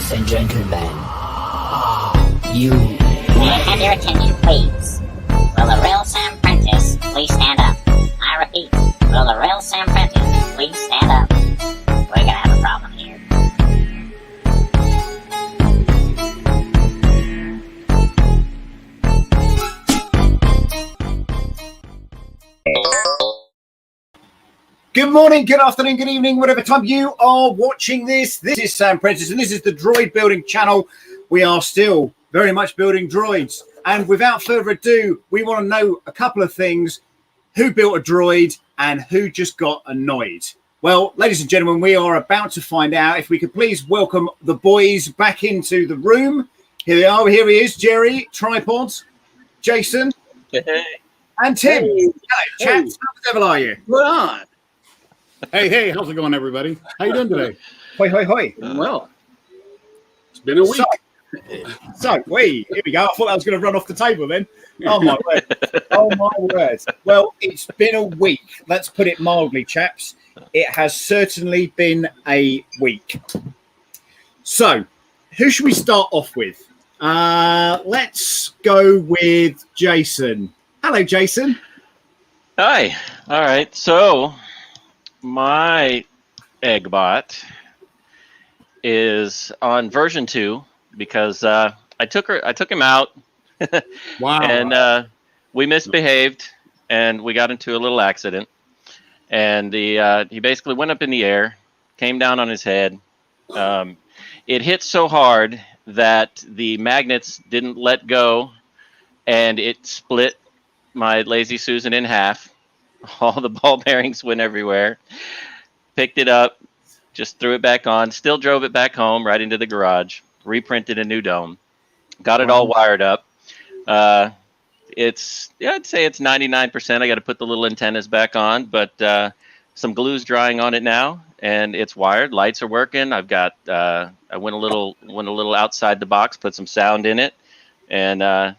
Ladies and gentlemen, you... May I have your attention, please? Will the real Sam Prentice please stand up? I repeat, will the real Sam Prentice please stand up? We're gonna have a problem here. Good morning, good afternoon, good evening, whatever time you are watching this. This is Sam Prentice, and this is the Droid Building channel. We are still very much building droids. And without further ado, we want to know a couple of things. Who built a droid and who just got annoyed? Well, ladies and gentlemen, we are about to find out. If we could please welcome the boys back into the room. Here they are. Here he is, Jerry, Tripod, Jason, and Tim. Hey. Hello, chaps. How the devil are you? What on? Hey, how's it going, everybody? How you doing today? Hoi, hoi, hoi. Well, it's been a week. So, here we go. I thought that was going to run off the table then. Oh, my word. Oh, my word. Well, it's been a week. Let's put it mildly, chaps. It has certainly been a week. So, who should we start off with? Let's go with Jason. Hello, Jason. Hi. All right. So, my EggBot is on version 2 because I took him out. Wow. And we misbehaved and we got into a little accident. And he basically went up in the air, came down on his head. It hit so hard that the magnets didn't let go, and it split my Lazy Susan in half. All the ball bearings went everywhere. Picked it up, just threw it back on, still drove it back home right into the garage, reprinted a new dome, got it all wired up. I'd say it's 99%. I got to put the little antennas back on, but some glue's drying on it now, and it's wired. Lights are working. I've got I went a little outside the box, put some sound in it, and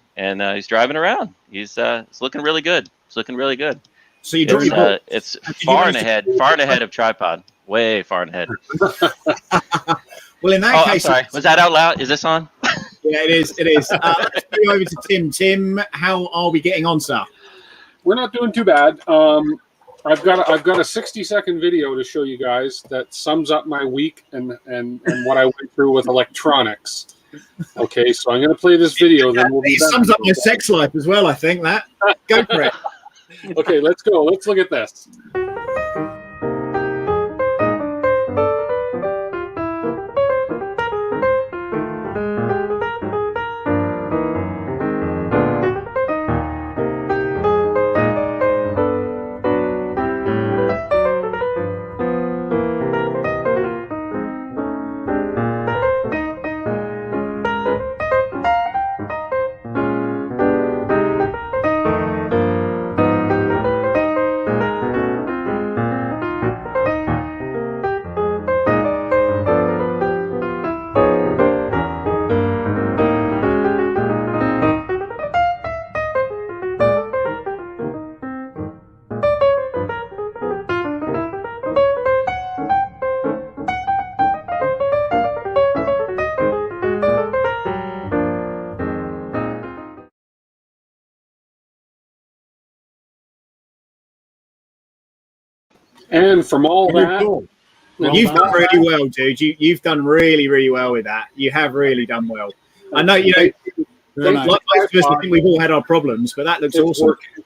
he's driving around. He's looking really good. It's looking really good. So It's far and ahead of Tripod. Way far and ahead. Well, in that case, I'm sorry. Was that out loud? Is this on? Yeah, it is. It is. Let's go over to Tim. Tim, how are we getting on, sir? We're not doing too bad. I've got a 60-second video to show you guys that sums up my week and what I went through with electronics. Okay, so I'm going to play this video. Then we'll be It sums up my sex life as well. I think that. Go for it. Okay, let's go. Let's look at this. And from all that, You've done really well, dude. You've done really, really well with that. You have really done well. I know, like most of us, I think we've all had our problems, but that looks awesome. Working.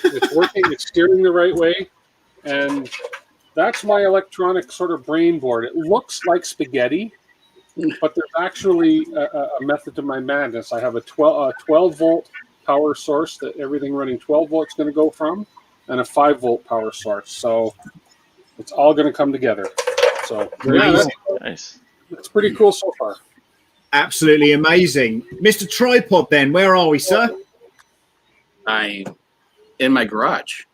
It's working. It's steering the right way, and that's my electronic sort of brain board. It looks like spaghetti, but there's actually a method to my madness. I have a 12-volt power source that everything running 12 volts is going to go from, and a 5-volt power source. So it's all going to come together. So Nice. That's pretty cool so far. Absolutely amazing. Mr. Tripod, then, where are we, sir? I'm in my garage.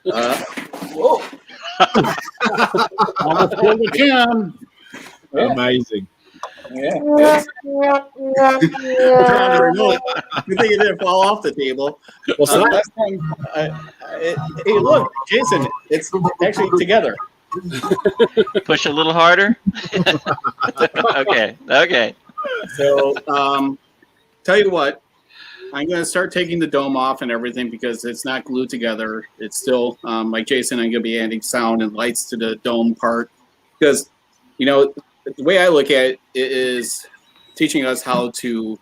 Whoa. Almost pulled the can. Amazing. Yeah. Good thing it didn't fall off the table. What's that? Last time, hey, look, Jason, it's actually together. Push a little harder. Okay. So, tell you what, I'm going to start taking the dome off and everything because it's not glued together. It's still, like Jason, I'm going to be adding sound and lights to the dome part because, the way I look at it is teaching us how to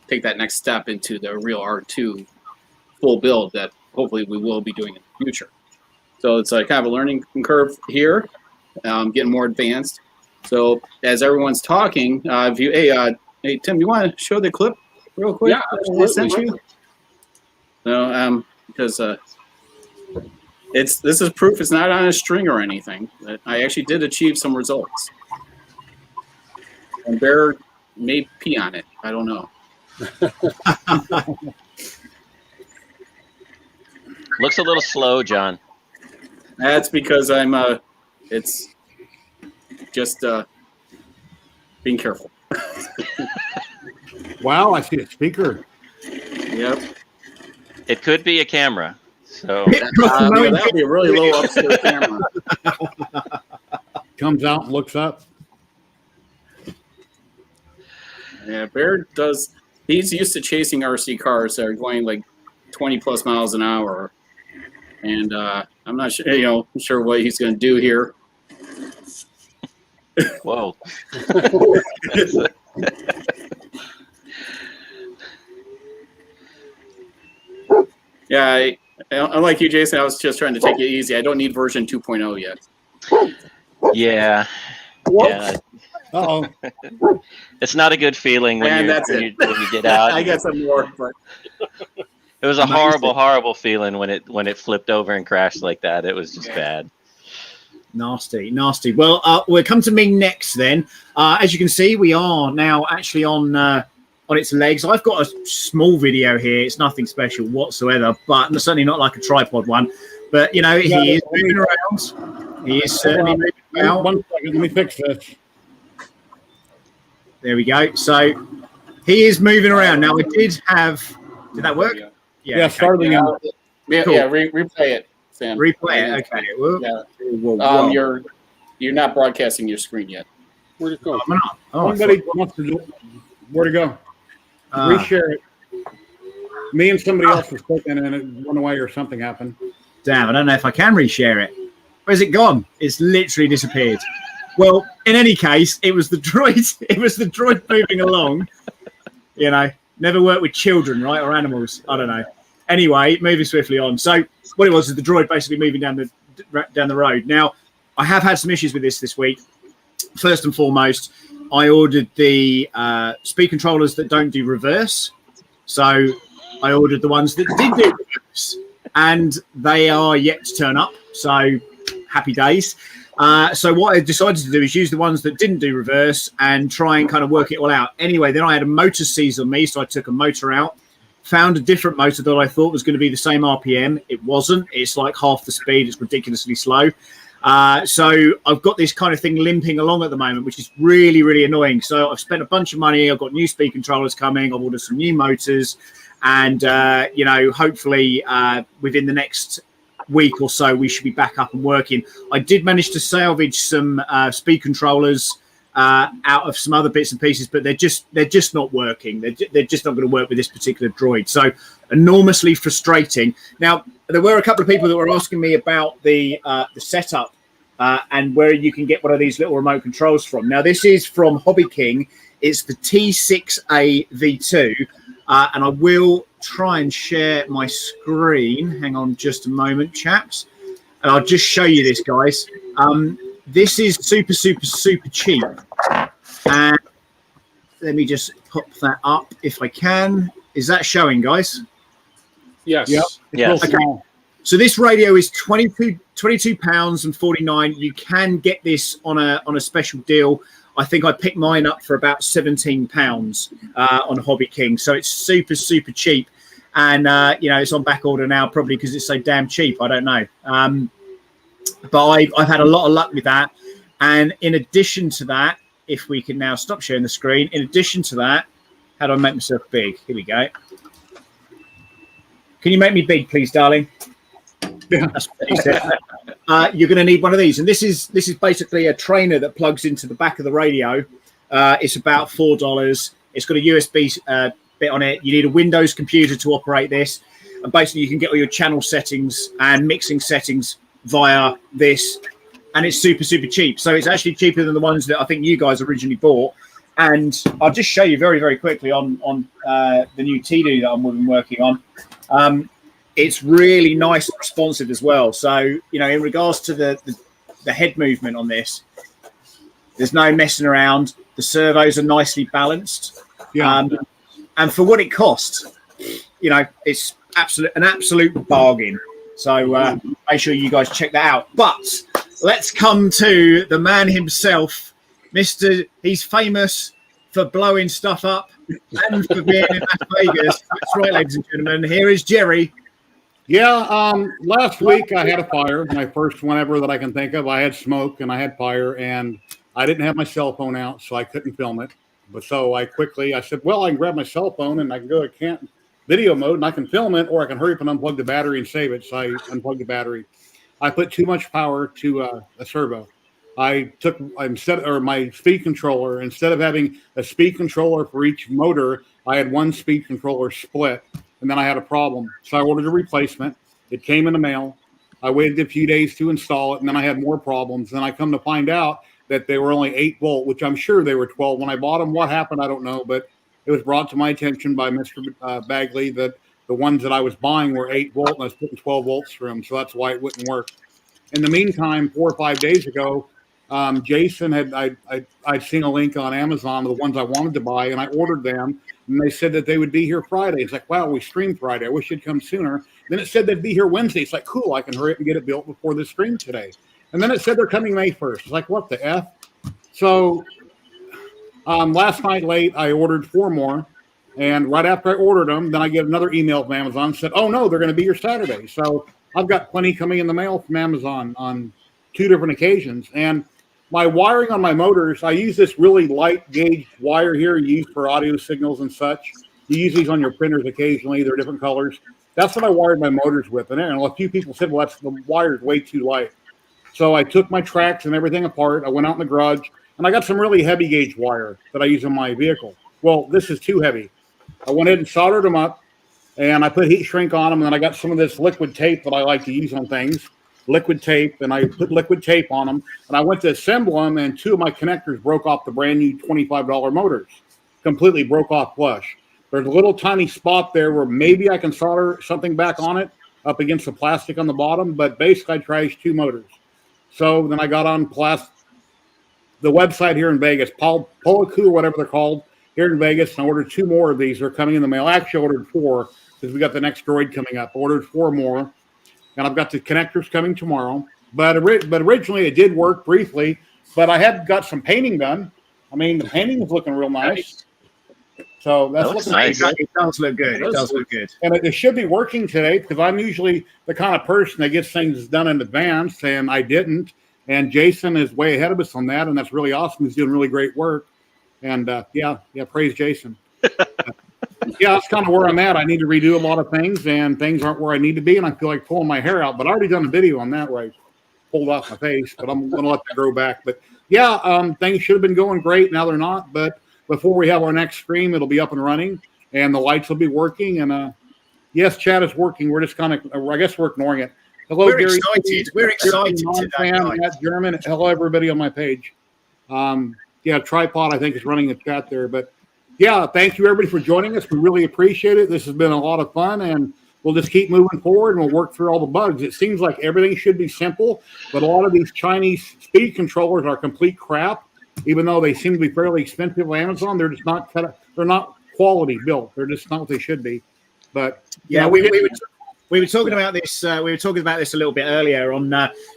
take that next step into the real R2 full build that hopefully we will be doing in the future. So it's kind of a learning curve here, getting more advanced. So as everyone's talking, hey Tim, you want to show the clip real quick? Yeah, absolutely. I sent you. No, because this is proof it's not on a string or anything. That I actually did achieve some results. And Bear may pee on it. I don't know. Looks a little slow, John. That's because it's just being careful. Wow, I see a speaker. Yep. It could be a camera. So That would be a really low upstairs camera. Comes out and looks up. Yeah, Bear does. He's used to chasing RC cars that are going like 20 plus miles an hour. And I'm not sure what he's going to do here. whoa. Yeah, unlike you, Jason, I was just trying to take it easy. I don't need version 2.0 yet. Yeah. Uh-oh. It's not a good feeling when you get out. I got some more, but It was a horrible feeling when it flipped over and crashed like that. It was just bad. Nasty. Well, we'll come to Ming next then. As you can see, we are now actually on its legs. I've got a small video here. It's nothing special whatsoever, but certainly not like a tripod one. But, he is moving around. He is certainly moving around. 1 second, let me fix this. There we go. So he is moving around. Now, did that work? Yeah, okay. Starting out. Yeah, Cool. replay it, Sam. Replay it. Okay. Whoa. Yeah. Whoa. You're not broadcasting your screen yet. Where'd it go? Somebody wants to do. Where'd it go? Reshare it. Me and somebody else was clicking and it went away or something happened. Damn, I don't know if I can reshare it. Where's it gone? It's literally disappeared. Well, in any case, it was the droid. It was the droid moving along. Never worked with children, right, or animals. I don't know. Anyway, moving swiftly on. So what it was is the droid basically moving down the road. Now, I have had some issues with this week. First and foremost, I ordered the speed controllers that don't do reverse. So I ordered the ones that did do reverse, and they are yet to turn up. So happy days. So what I decided to do is use the ones that didn't do reverse and try and kind of work it all out. Anyway, then I had a motor seize on me, so I took a motor out, found a different motor that I thought was going to be the same RPM. It wasn't. It's like half the speed. It's ridiculously slow. So I've got this kind of thing limping along at the moment, which is really, really annoying. So I've spent a bunch of money. I've got new speed controllers coming. I've ordered some new motors. And, hopefully within the next week or so, we should be back up and working. I did manage to salvage some speed controllers out of some other bits and pieces, but they're just not working. They're just not going to work with this particular droid. So enormously frustrating. Now, there were a couple of people that were asking me about the setup and where you can get one of these little remote controls from. Now, this is from Hobby King. It's the T6A V2. And I will try and share my screen. Hang on just a moment, chaps. And I'll just show you this, guys. This is super, super, super cheap. And let me just pop that up if I can. Is that showing, guys? Yes. Yep. Yes. Okay. So this radio is £22 and 49. You can get this on a special deal. I think I picked mine up for about £17 on Hobby King. So it's super, super cheap. And, it's on back order now, probably because it's so damn cheap. I don't know. But I've had a lot of luck with that. And in addition to that, if we can now stop sharing the screen, in addition to that, how do I make myself big? Here we go. Can you make me big, please, darling? That's what he said. You're going to need one of these, and this is basically a trainer that plugs into the back of the radio. It's about $4. It's got a USB bit on it. You need a Windows computer to operate this, and basically you can get all your channel settings and mixing settings via this, and it's super cheap. So it's actually cheaper than the ones that I think you guys originally bought. And I'll just show you very quickly on the new TD that I'm working on. It's really nice and responsive as well. So, you know, in regards to the head movement on this, there's no messing around. The servos are nicely balanced. Yeah. And for what it costs, you know, it's an absolute bargain. So make sure you guys check that out. But let's come to the man himself, he's famous for blowing stuff up and for being in Las Vegas. That's right, ladies and gentlemen. Here is Jerry. Yeah, last week I had a fire, my first one ever that I can think of. I had smoke and I had fire, and I didn't have my cell phone out, so I couldn't film it. But so I said, well, I can grab my cell phone and I can go to video mode and I can film it, or I can hurry up and unplug the battery and save it. So I unplugged the battery. I put too much power to a servo. My speed controller, instead of having a speed controller for each motor, I had one speed controller split, and then I had a problem. So I ordered a replacement. It came in the mail. I waited a few days to install it, and then I had more problems. Then I come to find out that they were only 8-volt, which I'm sure they were 12 when I bought them. What happened, I don't know, but it was brought to my attention by Mr. Bagley that the ones that I was buying were 8-volt, and I was putting 12 volts through them, so that's why it wouldn't work. In the meantime, 4 or 5 days ago, Jason I'd seen a link on Amazon of the ones I wanted to buy, and I ordered them, and they said that they would be here Friday. It's like, wow, we streamed Friday. I wish it'd come sooner. Then it said they'd be here Wednesday. It's like, cool, I can hurry up and get it built before the stream today. And then it said they're coming May 1st. It's like, what the F? So last night late, I ordered 4 more. And right after I ordered them, then I get another email from Amazon and said, oh, no, they're going to be here Saturday. So I've got plenty coming in the mail from Amazon on 2 different occasions. And my wiring on my motors, I use this really light gauge wire here used for audio signals and such. You use these on your printers occasionally. They're different colors. That's what I wired my motors with. And a few people said, well, the wire's way too light. So I took my tracks and everything apart. I went out in the garage, and I got some really heavy gauge wire that I use in my vehicle. Well, this is too heavy. I went ahead and soldered them up, and I put heat shrink on them, and then I got some of this liquid tape that I like to use on things, liquid tape, and I put liquid tape on them, and I went to assemble them, and 2 of my connectors broke off the brand new $25 motors, completely broke off flush. There's a little tiny spot there where maybe I can solder something back on it up against the plastic on the bottom, but basically I trashed 2 motors. So then I got on the website here in Vegas, Poloku or whatever they're called, here in Vegas, and I ordered 2 more of these. They're coming in the mail. Actually, I ordered 4 because we got the next Droid coming up. I ordered 4 more, and I've got the connectors coming tomorrow. But originally it did work briefly, but I had got some painting done. I mean, the painting is looking real nice. So that's looking nice. It does look good. It does look good. And it should be working today because I'm usually the kind of person that gets things done in advance, and I didn't. And Jason is way ahead of us on that, and that's really awesome. He's doing really great work. And yeah, praise Jason. Yeah, that's kind of where I'm at. I need to redo a lot of things, and things aren't where I need to be, and I feel like pulling my hair out. But I already done a video on that where I pulled off my face, but I'm going to let that grow back. But yeah, things should have been going great. Now they're not, but before we have our next stream, it'll be up and running, and the lights will be working. And yes, chat is working. We're just kind of, I guess we're ignoring it. Hello, We're Gary. excited. We're excited today, guys. Matt German. Hello, everybody on my page. Yeah, Tripod, I think, is running the chat there. But yeah, thank you, everybody, for joining us. We really appreciate it. This has been a lot of fun, and we'll just keep moving forward, and we'll work through all the bugs. It seems like everything should be simple, but a lot of these Chinese speed controllers are complete crap. Even though they seem to be fairly expensive on Amazon, they're just not they're not quality built. They're just not what they should be. But yeah, we were talking about this. We were talking about this a little bit earlier. On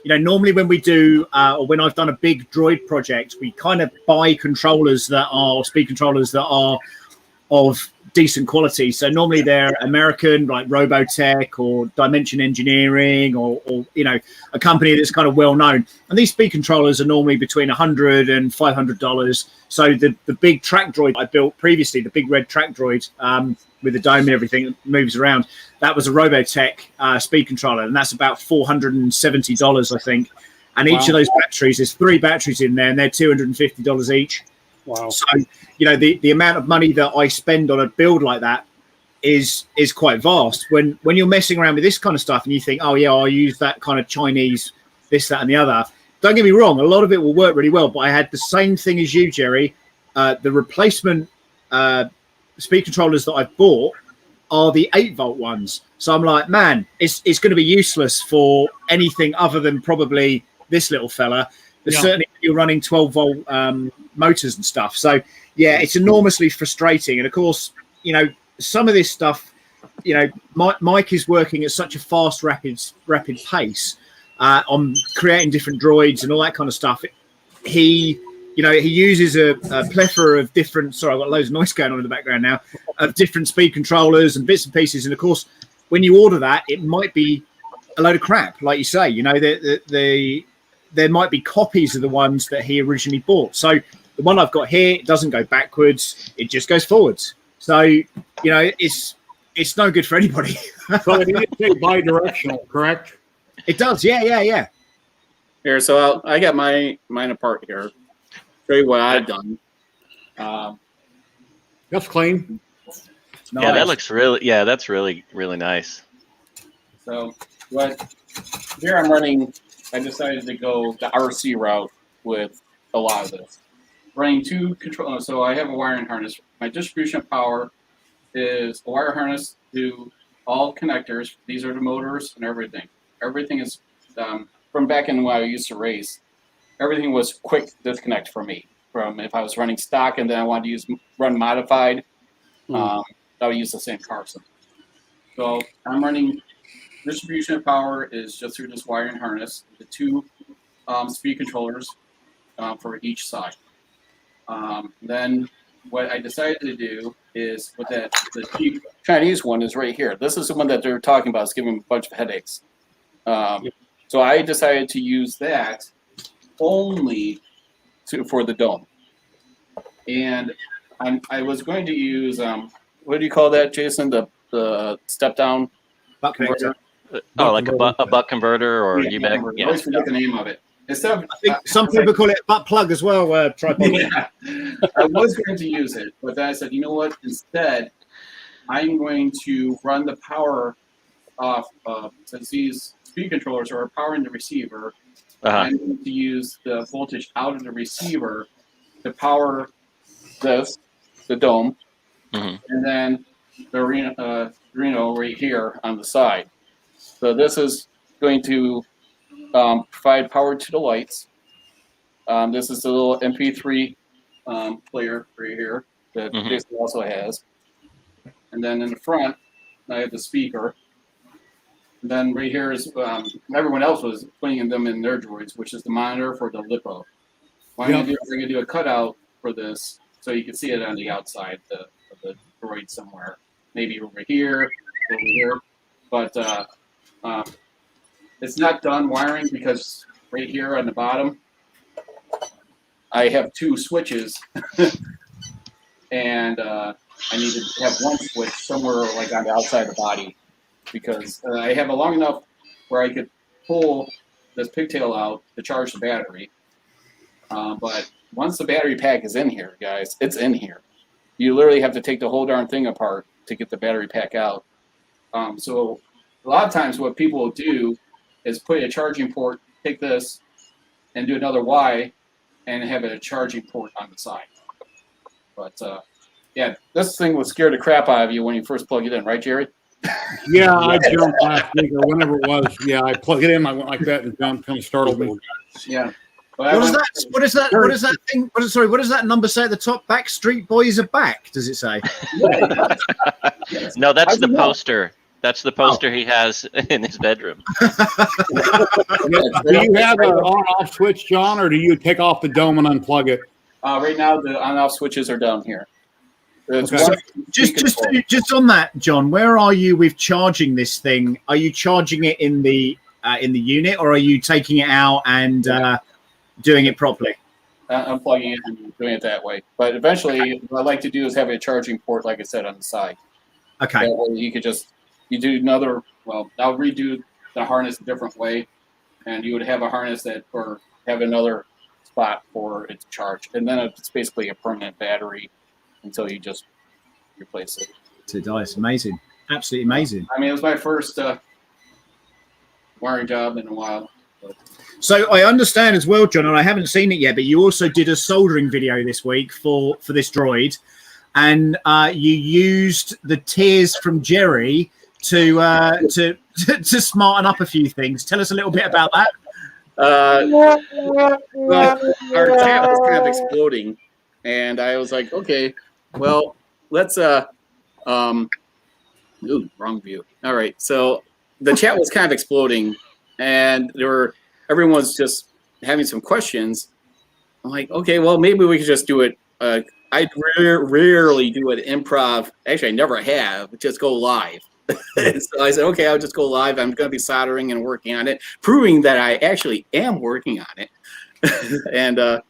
normally when we do or when I've done a big Droid project, we kind of buy controllers that are speed controllers that are of decent quality. So normally they're American, like Robotech or Dimension Engineering, or a company that's kind of well known. And these speed controllers are normally between $100 and $500. So the big track droid I built previously, the big red track droid with the dome and everything that moves around, that was a Robotech speed controller, and that's about $470, I think. And each of those batteries, there's 3 batteries in there, and they're $250 each. Wow. So, the amount of money that I spend on a build like that is quite vast. When you're messing around with this kind of stuff and you think, oh, yeah, I'll use that kind of Chinese, this, that, and the other. Don't get me wrong. A lot of it will work really well. But I had the same thing as you, Jerry. The replacement speed controllers that I bought are the 8-volt ones. So I'm like, man, it's going to be useless for anything other than probably this little fella. But certainly you're running 12-volt motors and stuff. So, yeah, it's enormously frustrating. And, of course, some of this stuff, Mike is working at such a fast, rapid pace on creating different droids and all that kind of stuff. He uses a plethora of different, sorry, I've got loads of noise going on in the background now, of different speed controllers and bits and pieces. And, of course, when you order that, it might be a load of crap, like you say. There might be copies of the ones that he originally bought. So the one I've got here, it doesn't go backwards; it just goes forwards. So it's no good for anybody. So it is bi-directional, correct? It does, yeah. Here, so I got mine apart here. Show you what I've done. That's clean. Nice. Yeah, that looks really. Yeah, that's really nice. So here I'm running. I decided to go the RC route with a lot of this. Running 2 control. So I have a wiring harness. My distribution power is a wire harness to all connectors. These are the motors and everything. Everything is from back in when I used to race. Everything was quick disconnect for me. From if I was running stock and then I wanted to run modified, I would use the same car. So I'm running. Distribution of power is just through this wiring harness. The 2 speed controllers for each side. Then what I decided to do is with the cheap Chinese one is right here. This is the one that they're talking about. It's giving a bunch of headaches. So I decided to use that only for the dome. And I was going to use what do you call that, Jason? The step down Buck converter. Oh, like a buck converter or I always forget the name of it. Instead of, I think some people call it butt plug as well. Tripod. Yeah, I was going to use it, but then I said, you know what? Instead, I'm going to run the power off since these speed controllers are powering the receiver. I'm going to use the voltage out of the receiver to power the dome, and then the Reno right here on the side. So this is going to provide power to the lights. This is the little MP3 player right here that Jason also has. And then in the front, I have the speaker. And then right here is everyone else was putting them in their droids, which is the monitor for the LiPo. What I'm going to do is I'm going to do a cutout for this so you can see it on the outside of the droid somewhere. Maybe over here. But it's not done wiring because right here on the bottom, I have 2 switches, and I need to have one switch somewhere like on the outside of the body because I have it long enough where I could pull this pigtail out to charge the battery. But once the battery pack is in here, guys, it's in here. You literally have to take the whole darn thing apart to get the battery pack out. So a lot of times what people will do is put a charging port, take this, and do another Y, and have a charging port on the side. But, yeah, this thing would scare the crap out of you when you first plug it in, right, Jerry? Yeah, I jumped last week or whenever it was. Yeah, I plugged it in, I went like that and jumped, kind of startled me. Yeah. What is that thing? What does that number say at the top? Backstreet Boys are back, does it say? No, that's the poster. That's the poster he has in his bedroom. Do you have an on-off switch, John, or do you take off the dome and unplug it? Right now, the on-off switches are down here. It's Okay. one Just control. just on that, John, where are you with charging this thing? Are you charging it in the unit, or are you taking it out and doing it properly? Unplugging it and doing it that way. But eventually, what I like to do is have a charging port, like I said, on the side. Okay. That way you could you do another, well, I'll redo the harness a different way, and you would have a harness or have another spot for it to charge. And then it's basically a permanent battery until you just replace it. It's amazing. Absolutely amazing. I mean, it was my first wiring job in a while. So I understand as well, John, and I haven't seen it yet, but you also did a soldering video this week for this droid, and you used the tears from Jerry to smarten up a few things. Tell us a little bit about that. Well, our chat was kind of exploding, and I was like, okay, well, let's wrong view. All right, so the chat was kind of exploding, and everyone was just having some questions. I'm like, okay, well, maybe we could just do it. I rarely do it improv. Actually, I never have. Just go live. So I said, okay, I'll just go live. I'm going to be soldering and working on it, proving that I actually am working on it. And the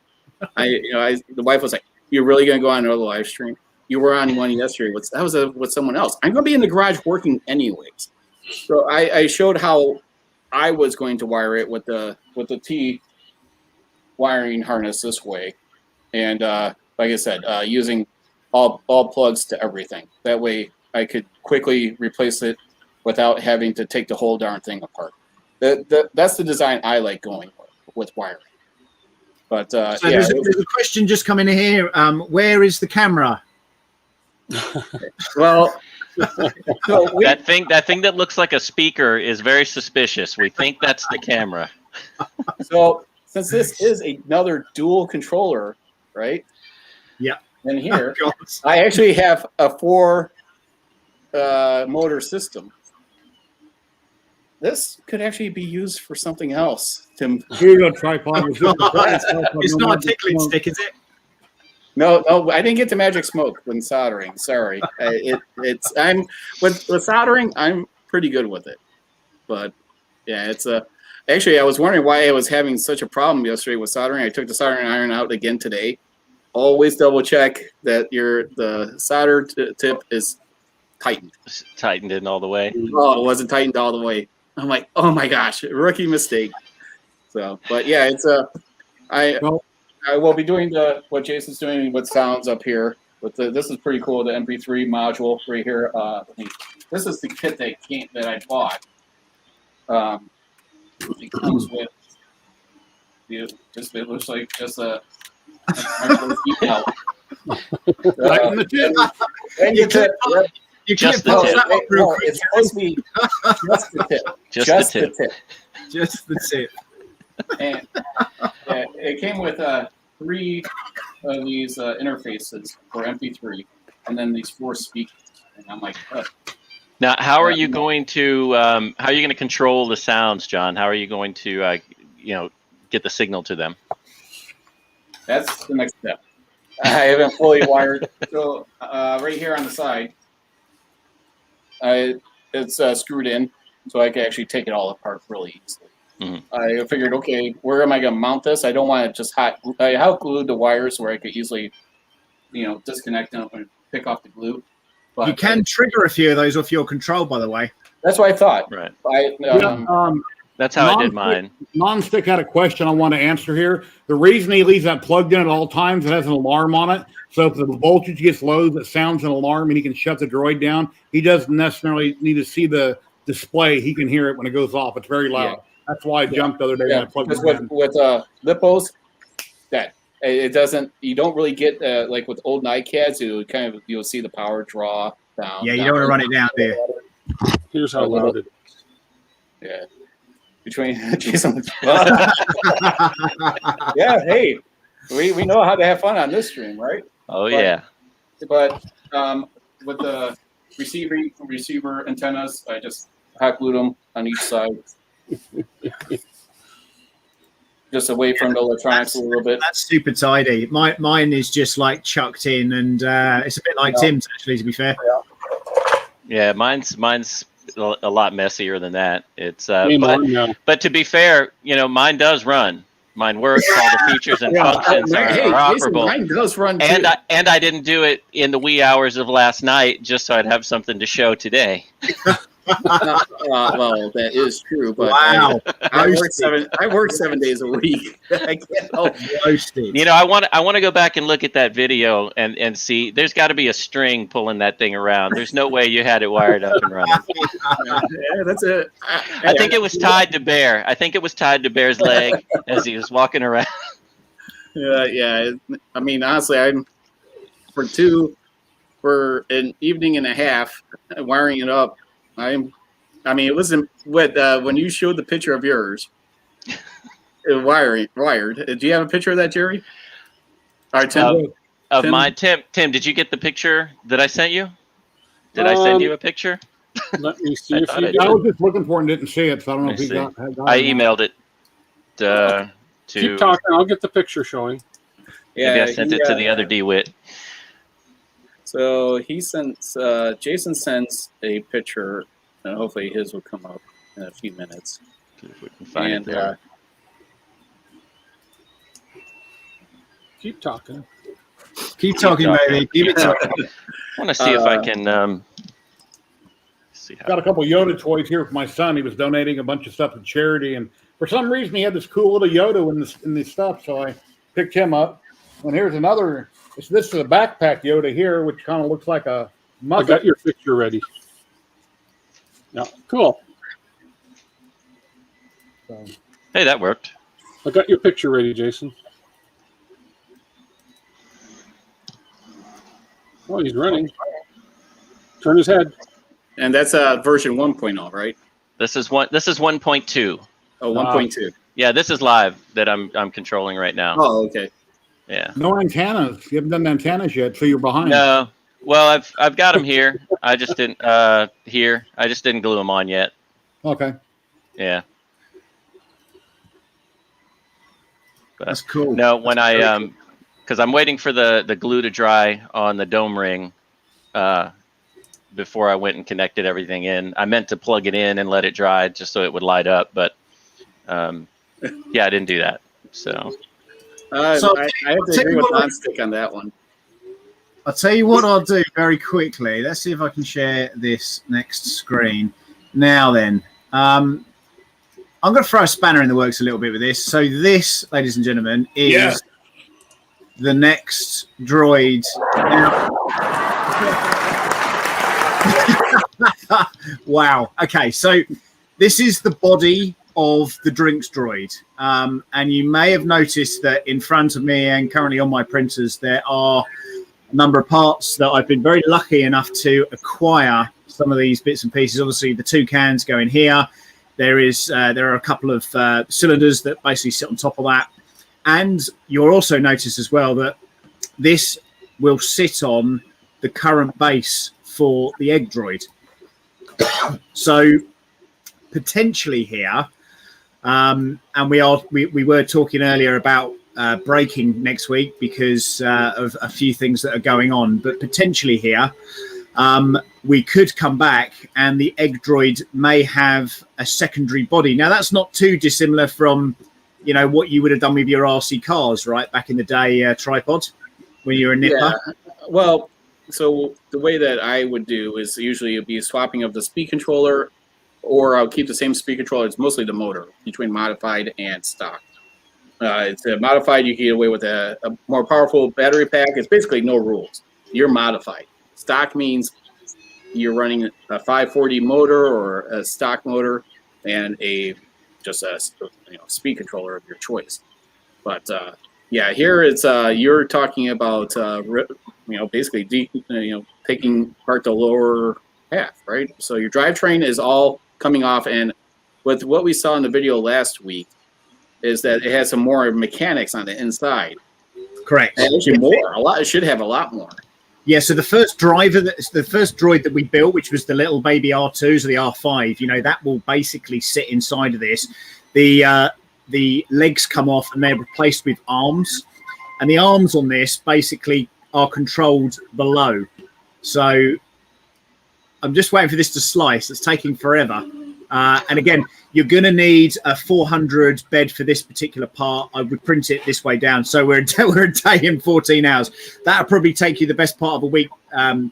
wife was like, "You're really going to go on another live stream? You were on one yesterday. That was with someone else. I'm going to be in the garage working anyways." So I showed how I was going to wire it with the T wiring harness this way, and like I said, using all plugs to everything. That way, I could quickly replace it without having to take the whole darn thing apart. That's the design I like going with wiring. But So there's a question just coming in here. Where is the camera? Well, That thing that looks like a speaker is very suspicious. We think that's the camera. So since this is another dual controller, right? Yeah. And here, Oh, I actually have a 4 motor system. This could actually be used for something else, Tim. Here you go, tripod. it's not a tickling stick, is it? No, I didn't get the magic smoke when soldering. Sorry, I'm with soldering. I'm pretty good with it, but yeah, actually, I was wondering why I was having such a problem yesterday with soldering. I took the soldering iron out again today. Always double check that the solder tip is tightened. Tightened in all the way. Oh, it wasn't tightened all the way. I'm like, oh my gosh, rookie mistake. So, but yeah, I will be doing what Jason's doing with sounds up here. This is pretty cool. The MP3 module right here. This is the kit that I bought. It comes with it looks like just a detail. Tighten the tip. And you tip. You Just can't the pause tip. that up real quick. It's supposed to be just the tip. Just the tip. Just the tip. And it came with 3 of these interfaces for MP3, and then these 4 speakers. And I'm like, Now, how are you going to control the sounds, John? How are you going to get the signal to them? that's the next step. I haven't fully wired. So right here on the side, it's screwed in, so I can actually take it all apart really easily. Mm-hmm. I figured, okay, where am I going to mount this? I don't want to just I hot glued the wires where I could easily, disconnect them and pick off the glue. But You can trigger a few of those off your control, by the way. That's what I thought. Right. That's how I did mine. Nonstick had a question I want to answer here. The reason he leaves that plugged in at all times, it has an alarm on it. So if the voltage gets low, that sounds an alarm and he can shut the droid down. He doesn't necessarily need to see the display. He can hear it when it goes off. It's very loud. Yeah. That's why I jumped the other day when I plugged it in. With Lipos, that it doesn't. You don't really get like with old NiCads. You'll see the power draw down. Yeah, you don't want to run it down there. Here's how loud it is. Yeah. Between Jason. Yeah, hey, we know how to have fun on this stream, right? Oh, yeah. But with the receiver antennas, I just hot glued them on each side. just away from the electronics a little bit. That's super tidy. Mine is just like chucked in, and it's a bit like Tim's actually. To be fair. Yeah, mine's a lot messier than that. It's No. but to be fair, mine does run. Mine works. All the features and functions are Jason, operable. mine does run too. And I didn't do it in the wee hours of last night just so I'd have something to show today. Well, that is true, but Wow. I work 7 days a week. I can't help it. Roasted. I want to go back and look at that video and see. There's got to be a string pulling that thing around. There's no way you had it wired up and running. Yeah, that's it. I think it was tied to Bear. I think it was tied to Bear's leg as he was walking around. Yeah. I mean, honestly, I'm for an evening and a half wiring it up. It wasn't when you showed the picture of yours. Wired. Do you have a picture of that, Jerry? All right, Tim. Of mine, Tim, did you get the picture that I sent you? Did I send you a picture? Let me see if thought I you did. I did. was just looking for it and didn't see it, so I don't know Let if me he see. got it. I emailed it to. Keep talking. I'll get the picture showing. Maybe I sent it to the other DeWitt. So Jason sends a picture, and hopefully his will come up in a few minutes. See if we can find And it there. Keep talking. Keep talking, baby. Keep it talking. I want to see if I can. See how. Got a couple Yoda toys here for my son. He was donating a bunch of stuff to charity, and for some reason he had this cool little Yoda in this stuff, so I picked him up. And here's another. This is a backpack Yoda here, which kind of looks like a I muppet. got your picture ready. Yeah, cool. So, Hey, that worked. I got your picture ready, Jason. Oh, he's running. Turn his head. And that's version 1.0, right? This is 1.2. Oh, 1.2. Yeah, this is live that I'm controlling right now. Oh, okay. Yeah. no antennas. You haven't done the antennas yet, so you're behind. No. Well, I've got them here. I just didn't here. I just didn't glue them on yet. Okay. Yeah. But That's cool. no, when because I'm waiting for the glue to dry on the dome ring before I went and connected everything in. I meant to plug it in and let it dry just so it would light up, but yeah, I didn't do that. So So, I have to agree with Nonstick on that one. I'll tell you what I'll do very quickly. Let's see if I can share this next screen. Now then, I'm going to throw a spanner in the works a little bit with this. So this, ladies and gentlemen, is the next droid. Wow. Okay, so this is the body of the drinks droid. And you may have noticed that in front of me and currently on my printers, there are a number of parts that I've been very lucky enough to acquire some of these bits and pieces. Obviously, the two cans go in here. There are a couple of cylinders that basically sit on top of that. And you'll also notice as well that this will sit on the current base for the egg droid. So potentially here, and we were talking earlier about breaking next week because of a few things that are going on, but potentially here we could come back and the egg droid may have a secondary body. Now that's not too dissimilar from what you would have done with your RC cars, right, back in the day, tripod when you were a nipper. Yeah. Well, so the way that I would do is usually it'd be a swapping of the speed controller, or I'll keep the same speed controller. It's mostly the motor between modified and stock. It's modified. You can get away with a more powerful battery pack. It's basically no rules. You're modified. Stock means you're running a 540 motor or a stock motor and just a speed controller of your choice. But yeah, here it's you're talking about basically taking apart the lower half, right? So your drivetrain is all coming off, and with what we saw in the video last week is that it has some more mechanics on the inside. Correct. And actually more. It should have a lot more. Yeah, so the first droid that we built, which was the little baby R2s or the R5, that will basically sit inside of this. The the legs come off and they're replaced with arms. And the arms on this basically are controlled below. So I'm just waiting for this to slice. It's taking forever. And again, you're going to need a 400 bed for this particular part. I would print it this way down. So we're a day in 14 hours. That'll probably take you the best part of a week,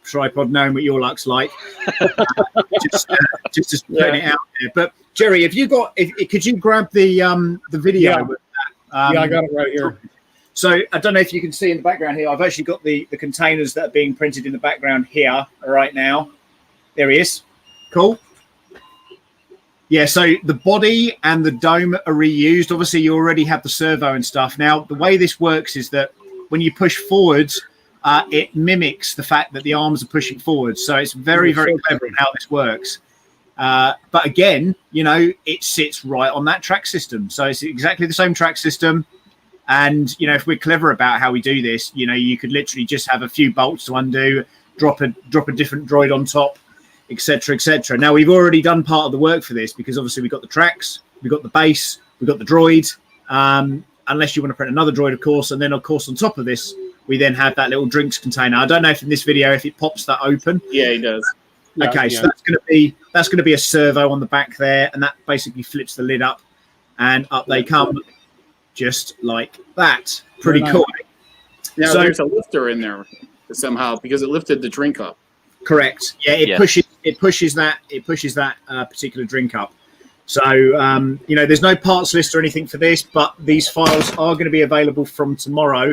Tripod, knowing what your luck's like. Just putting it out there. But Jerry, if could you grab the video? Yeah. With that? Yeah, I got it right here. So I don't know if you can see in the background here. I've actually got the containers that are being printed in the background here right now. There he is. Cool. Yeah, so the body and the dome are reused. Obviously, you already have the servo and stuff. Now, the way this works is that when you push forwards, it mimics the fact that the arms are pushing forwards. So it's very, very clever in how this works. But again, it sits right on that track system. So it's exactly the same track system. And, if we're clever about how we do this, you could literally just have a few bolts to undo, drop a different droid on top, etc., etc. Now, we've already done part of the work for this because obviously we've got the tracks, we've got the base, we've got the droid, unless you want to print another droid, of course. And then, of course, on top of this, we then have that little drinks container. I don't know if in this video, if it pops that open. Yeah, he does. Okay, so that's going to be a servo on the back there, and that basically flips the lid up, and up they come, just like that. Pretty cool. Now there's a lifter in there somehow because it lifted the drink up. Correct. Yeah, it pushes that particular drink up. So there's no parts list or anything for this, but these files are going to be available from tomorrow.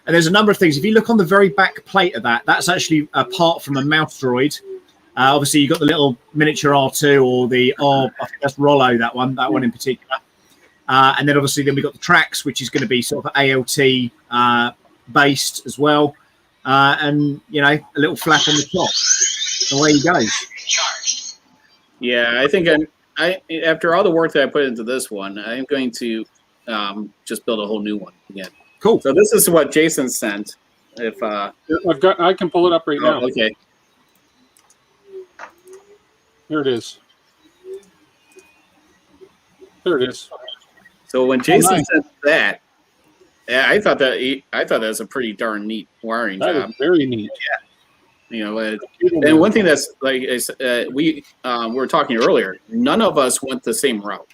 And there's a number of things. If you look on the very back plate of that, that's actually a part from a mouse droid. Obviously, you've got the little miniature R2 or I think that's Rollo, that one in particular. And then obviously we've got the tracks, which is going to be sort of ALT based as well. And, a little flap on the top. Away he goes. Yeah, I think after all the work that I put into this one, I'm going to just build a whole new one again. Cool. So this is what Jason sent. I can pull it up right now. Okay. Here it is. There it is. So when Jason sent that, I thought that was a pretty darn neat wiring job. That is very neat. Yeah. And one thing that's like we were talking earlier, none of us went the same route.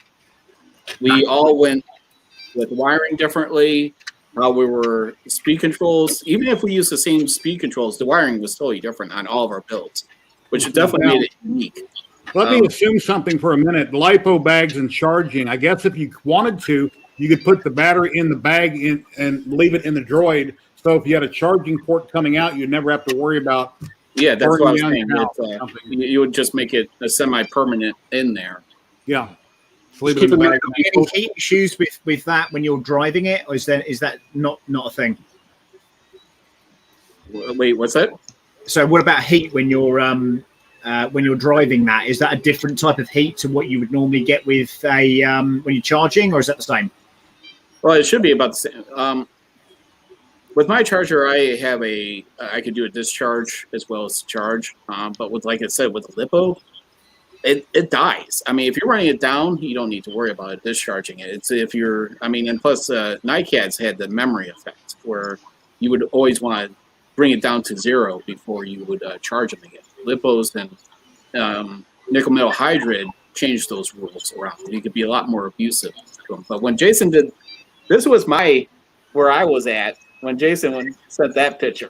We all went with wiring differently. We were speed controls. Even if we used the same speed controls, the wiring was totally different on all of our builds, which definitely made it unique. Let me assume something for a minute. LiPo bags and charging. I guess if you wanted to, you could put the battery in the bag and leave it in the droid. So if you had a charging port coming out, you'd never have to worry about. Yeah, that's what I was saying. You would just make it a semi-permanent in there. Yeah. Any heat issues with that when you're driving it, or is that not a thing? Wait, what's that? So what about heat when you're driving that? Is that a different type of heat to what you would normally get with when you're charging, or is that the same? Well, it should be about the same. With my charger, I could do a discharge as well as charge. But with, like I said, with the LiPo, it dies. I mean, if you're running it down, you don't need to worry about it discharging it. It's if you're, and plus NiCads had the memory effect where you would always want to bring it down to 0 before you would charge them again. LiPos and nickel metal hydride changed those rules around. You could be a lot more abusive to them. But when Jason did, this was where I was at when Jason sent that picture.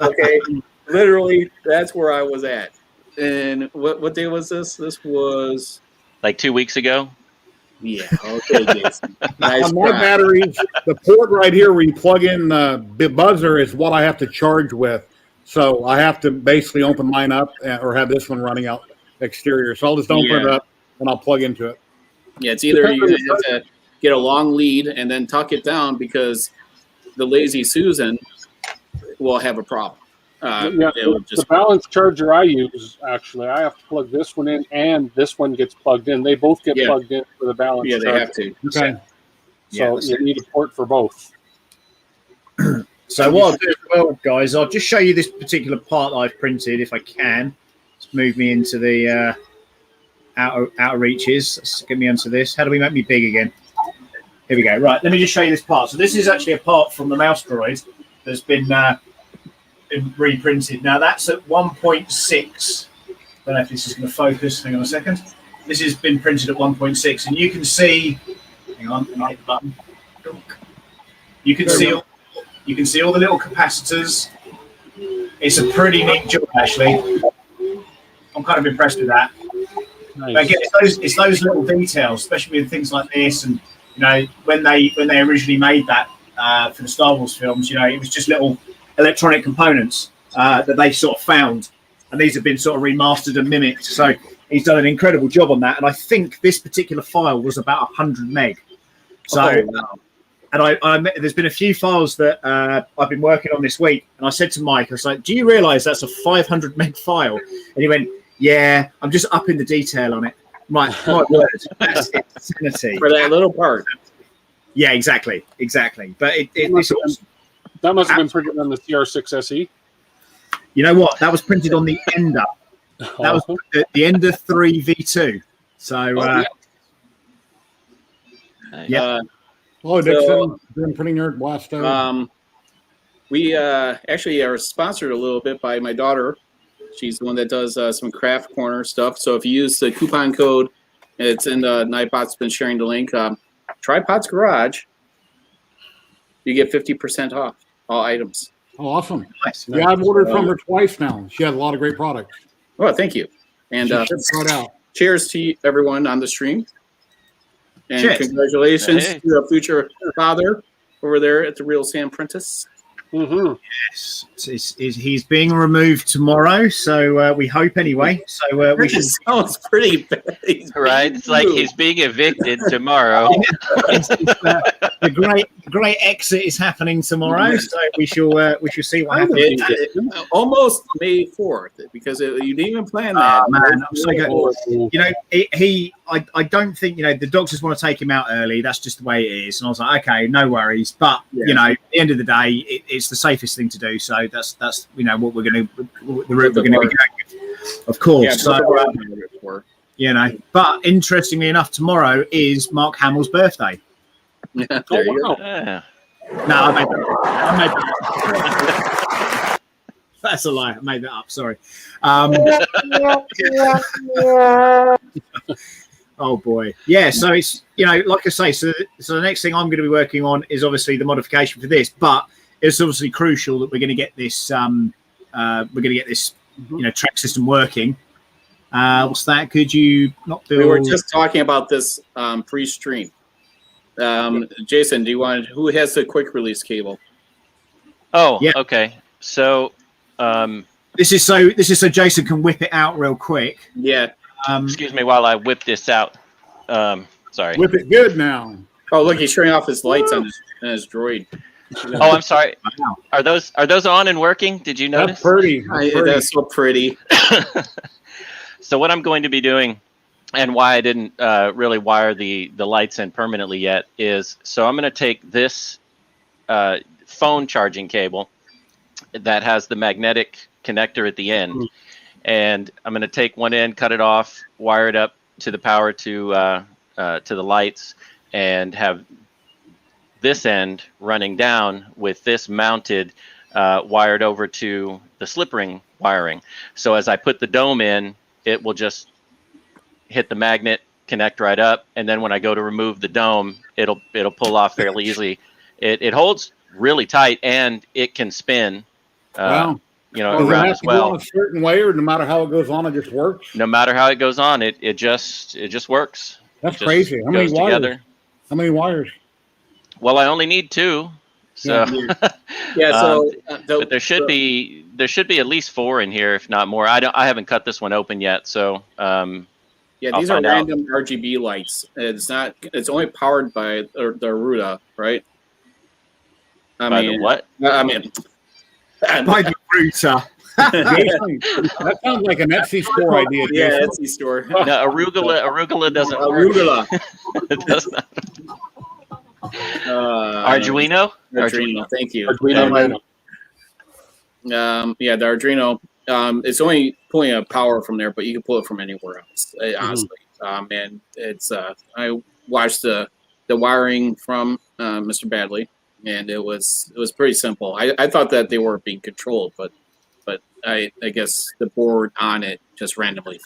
Okay, literally, that's where I was at. And what day was this? This was like 2 weeks ago. Yeah. Okay, Jason. Nice. On my batteries, the port right here where you plug in the buzzer is what I have to charge with. So I have to basically open mine up or have this one running out exterior. So I'll just open it up and I'll plug into it. Yeah, it's either you have to get a long lead and then tuck it down because the Lazy Susan will have a problem. The balance charger I use, actually, I have to plug this one in and this one gets plugged in. They both get plugged in for the balance charger. Yeah, they have to. Okay. So you need a port for both. So what I'll do as well, guys, I'll just show you this particular part that I've printed, if I can. Let's move me into the outer reaches. Let's get me onto this. How do we make me big again? Here we go. Right, let me just show you this part. So this is actually a part from the mouse droid that's been reprinted. Now that's at 1.6. I don't know if this is going to focus. Hang on a second. This has been printed at 1.6, and you can see. Hang on, let me hit the button. You can see all the little capacitors. It's a pretty neat job, actually. I'm kind of impressed with that. Nice. But again, it's those little details, especially with things like this, and when they originally made that for the Star Wars films, it was just little electronic components that they sort of found, and these have been sort of remastered and mimicked. So he's done an incredible job on that, and I think this particular file was about 100 meg. So, and there's been a few files that I've been working on this week, and I said to Mike, I was like, "Do you realise that's a 500 meg file?" And he went, "Yeah, I'm just upping the detail on it." I'm like, my word, that's insanity. For that little part. Yeah, exactly. But That must have been printed on the CR6 SE. you know what? That was printed on the Ender. That was the Ender 3 V2. So, yeah. Hello, Dixon. Been printing your blast We actually are sponsored a little bit by my daughter. She's the one that does some craft corner stuff. So if you use the coupon code, it's in the Nightbot's been sharing the link. Tripod's Garage, you get 50% off all items. Oh, awesome. Nice. Yeah, I've ordered from her twice now. She has a lot of great products. Oh, thank you. And She ships right out. cheers to everyone on the stream. And Cheers. congratulations Hey. to a future father over there at the Real Sam Prentice. Mm-hmm. Yes, he's being removed tomorrow, so we hope anyway. So we should. Sounds pretty bad. Right? It's like he's being evicted tomorrow. The great exit is happening tomorrow, so we shall see what happens. Almost May 4th because you didn't even plan that. Oh, man, I'm so good. I don't think the doctors want to take him out early. That's just the way it is. And I was like, okay, no worries. But at the end of the day, it's the safest thing to do. So that's what we're going to the route we're going to be going, of course. But interestingly enough, tomorrow is Mark Hamill's birthday. Yeah, there you go. Yeah. No, I made that up. That's a lie. I made that up. Sorry. Oh boy, yeah. So it's like I say. So the next thing I'm going to be working on is obviously the modification for this, but it's obviously crucial that we're going to get this. Track system working. What's that? Could you not do? We were just talking about this pre-stream. Jason, who has the quick release cable? Oh, Yeah. okay. So, This is so Jason can whip it out real quick. Yeah. excuse me while I whip this out. Sorry. Whip it good now. Oh, look, he's showing off his lights on his droid. Oh, I'm sorry. Wow. Are those on and working? Did you notice? That's pretty. That's so pretty. So what I'm going to be doing, and why I didn't really wire the lights in permanently yet, is so I'm going to take this phone charging cable that has the magnetic connector at the end, and I'm going to take one end, cut it off, wire it up to the power to the lights, and have this end running down with this mounted wired over to the slip ring wiring. So as I put the dome in, it will just hit the magnet, connect right up, and then when I go to remove the dome, it'll pull off fairly easily. It holds really tight, and it can spin. Wow. Does Does it around have as to go on well. a certain way, or no matter how it goes on, it just works? No matter how it goes on, it just works. That's It just crazy. How many goes wires? together. How many wires? Well, I only need 2, so Yeah. So, but there should be at least 4 in here, if not more. I haven't cut this one open yet, so yeah, I'll these are find out. random RGB lights. It's only powered by the Aruda, right? by the what? I mean, By the router. Jason, that sounds like an Etsy store idea. yeah, Jason. Etsy store. No, arugula doesn't work. Arugula. It does not. Arduino. Arduino. Thank you. Arduino. Yeah, the Arduino. It's only pulling a power from there, but you can pull it from anywhere else. Honestly, and it's I watched the wiring from Mr. Badley, and it was pretty simple. I thought that they were being controlled, but I guess the board on it just randomly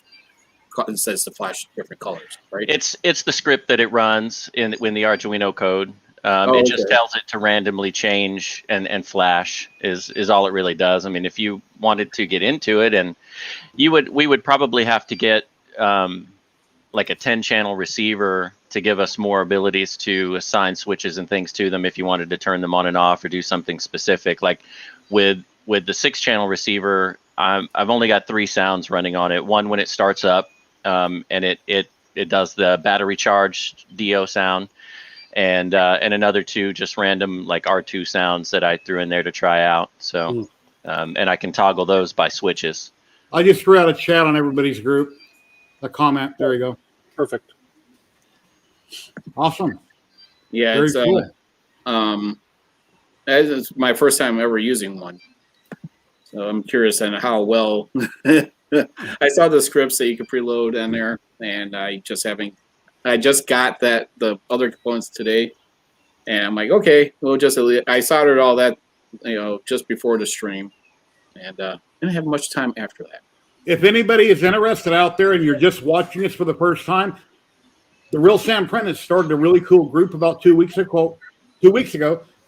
says to flash different colors, right? It's the script that it runs in the Arduino code. It just tells it to randomly change and flash is all it really does. I mean, if you wanted to get into it, and we would probably have to get like a 10-channel receiver to give us more abilities to assign switches and things to them if you wanted to turn them on and off or do something specific. Like with the 6-channel receiver, I've only got 3 sounds running on it. One when it starts up, and it does the battery charged DO sound, and another 2 just random like R2 sounds that I threw in there to try out. So and I can toggle those by switches. I just threw out a chat on everybody's group, a comment. There you go. Perfect. Awesome. Yeah, Very it's cool. it's my first time ever using one, so I'm curious on how well. I saw the scripts that you could preload in there, and I just got the other components today, and I'm like, okay, we'll just. I soldered all that, just before the stream, and didn't have much time after that. If anybody is interested out there and you're just watching this for the first time, the Real Sam Prentice started a really cool group about 2 weeks ago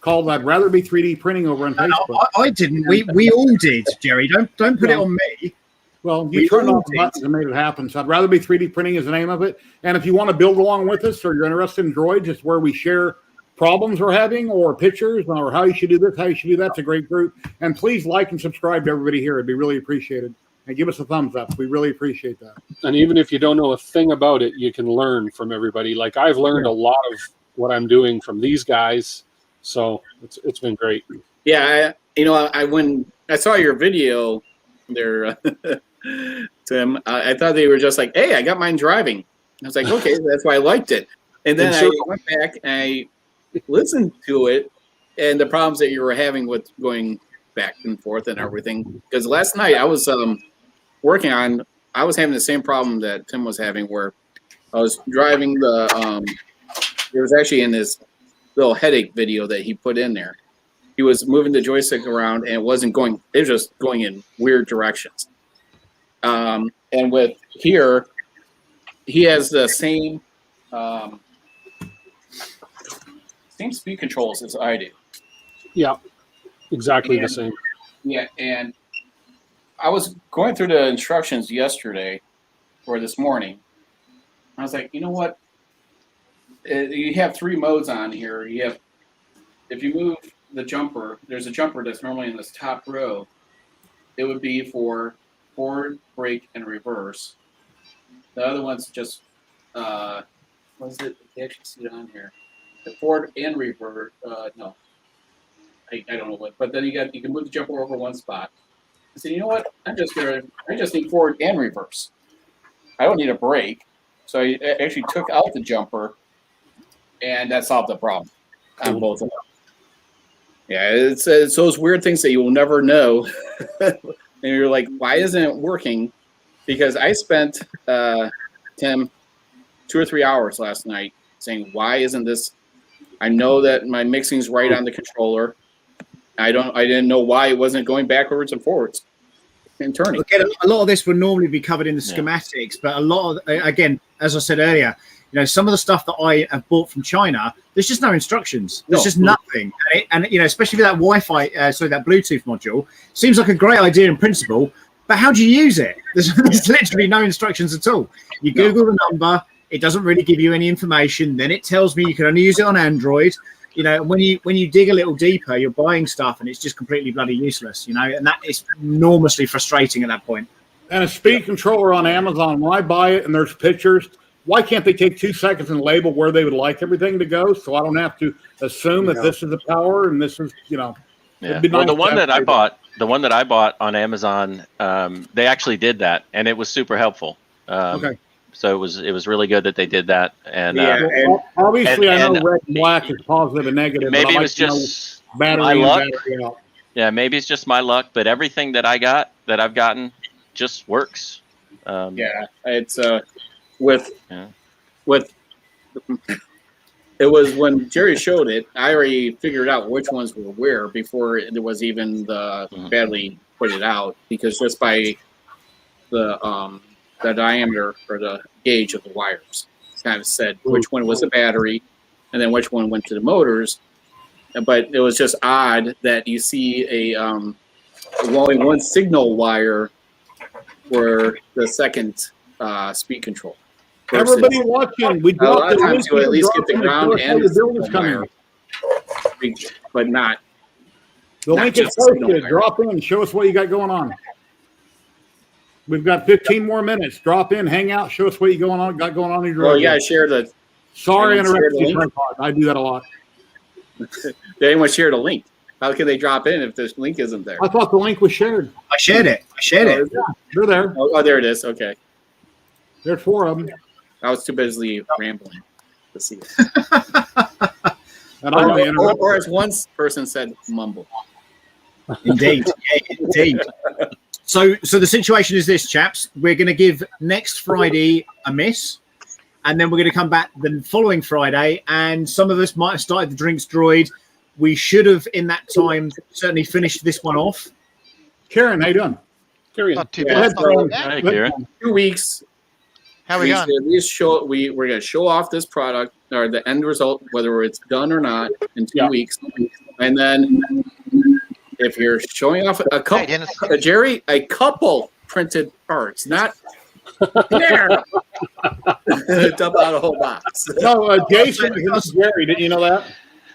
called "I'd Rather Be 3D Printing" over on Facebook. I didn't. We all did, Jerry. Don't put it on me. Well, you turned off the buttons and made it happen. So I'd rather be 3D printing is the name of it. And if you want to build along with us or you're interested in droids, it's where we share problems we're having or pictures or how you should do this, how you should do that. It's a great group. And please like and subscribe to everybody here. It'd be really appreciated. And give us a thumbs up. We really appreciate that. And even if you don't know a thing about it, you can learn from everybody. Like I've learned a lot of what I'm doing from these guys. So it's been great. Yeah, when I saw your video there, Tim, I thought they were just like, hey, I got mine driving. I was like, okay, that's why I liked it. And then I went back and I listened to it and the problems that you were having with going back and forth and everything. Because last night I was I was having the same problem that Tim was having where I was driving it was actually in this little headache video that he put in there. He was moving the joystick around and it was just going in weird directions. And with here, he has the same speed controls as I do. Yeah, exactly the same. Yeah, and I was going through the instructions yesterday or this morning. I was like, you know what? You have 3 modes on here. You have, if you move the jumper, there's a jumper that's normally in this top row. It would be for forward, brake, and reverse. The other one's just, what is it? They actually see it on here. The forward and reverse, no. I don't know what, but then you can move the jumper over one spot. I said, you know what? I just need forward and reverse. I don't need a brake. So I actually took out the jumper, and that solved the problem on both of them. Yeah, it's those weird things that you will never know. And you're like, why isn't it working? Because I spent, Tim, 2 or 3 hours last night saying, why isn't this? I know that my mixing's right on the controller. I didn't know why it wasn't going backwards and forwards and turning. Again, a lot of this would normally be covered in the schematics, but a lot of, again, as I said earlier, some of the stuff that I have bought from China, there's just no instructions. There's just nothing. And especially with that Wi-Fi, that Bluetooth module, seems like a great idea in principle, but how do you use it? There's literally no instructions at all. You Google the number, it doesn't really give you any information. Then it tells me you can only use it on Android. When you dig a little deeper, you're buying stuff and it's just completely bloody useless, and that is enormously frustrating at that point. And a speed controller on Amazon, when I buy it and there's pictures, why can't they take 2 seconds and label where they would like everything to go so I don't have to assume that this is the power and this is, Yeah. Well, the one that I bought on Amazon, they actually did that, and it was super helpful. Okay. So it was really good that they did that. And obviously, I know red and black is positive and negative. Maybe it was just my luck. Yeah, maybe it's just my luck. But everything that I've gotten, just works. It's with Yeah. with it was when Jerry showed it. I already figured out which ones were where before there was even the badly put it out, because just by the diameter or the gauge of the wires kind of said which one was the battery and then which one went to the motors. But it was just odd that you see a only one signal wire for the second speed control. Everybody watching, we A lot of dropped times you at least get the ground and the building's signal coming. wire, but not. The Not link is just the signal posted. wire. Drop in. Show us what you got going on. We've got 15 more minutes. Drop in, hang out, show us what you got going on in your Well, you gotta share the. Sorry, I Anyone share interrupted the you, link? Tripod. I do that a lot. Did anyone share the link? How can they drop in if this link isn't there? I thought the link was shared. I shared it. Yeah, they're there. Oh, there it is. Okay, There's 4 of them. I was too busy rambling to see it. And I'm the interrupt. Or as one person said, mumble. Indeed. Yeah, indeed. So the situation is this, chaps. We're going to give next Friday a miss, and then we're going to come back the following Friday, and some of us might have started the Drinks Droid. We should have, in that time, certainly finished this one off. Karen, how you doing? Carry on. Not too Go bad. ahead, Not too Brian. bad. Hey, Karen. 2 weeks. How we going? At least show we're going to show off this product or the end result, whether it's done or not, in 2 weeks, and then if you're showing off a couple, Hey, Dennis. Jerry, a couple printed parts, not there. Dump out a whole box. No, Jason is Jerry. Didn't you know that?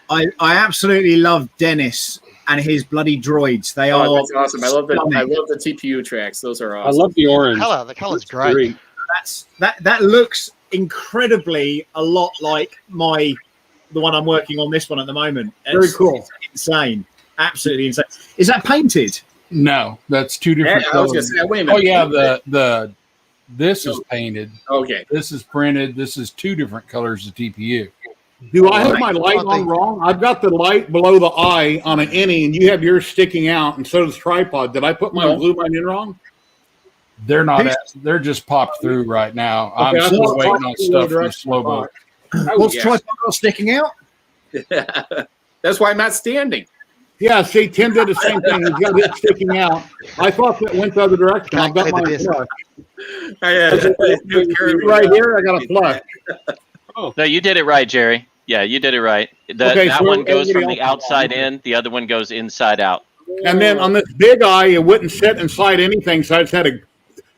I absolutely love Dennis and his bloody droids. They are That's awesome. I love stunning. the TPU tracks. Those are I awesome. love the orange. The color's great. That looks incredibly a lot like the one I'm working on this one at the moment. Very cool. It's insane. Absolutely insane. Is that painted? No, that's two different I was colors. gonna say, wait a minute. Oh yeah, this is painted. Okay. This is printed. This is 2 different colors of TPU. Do I have my light on wrong? I've got the light below the eye on an innie, and you have yours sticking out, and so does Tripod. Did I put my glue mine in wrong? They're not. They're just popped through right now. I'm Okay, I still thought waiting popped on through stuff the from the direction slow of boat. What's yes. tripod got sticking out? That's why I'm not standing. Yeah, see, Tim did the same thing. He's got it sticking out. I thought that went the other direction. I've got Can't mine clear the flush. Right here, I got a flush. No, you did it right, Jerry. Yeah, you did it right. Okay, That so one goes from everybody the else- outside in. The other one goes inside out. And then on this big eye, it wouldn't sit inside anything, so I just had to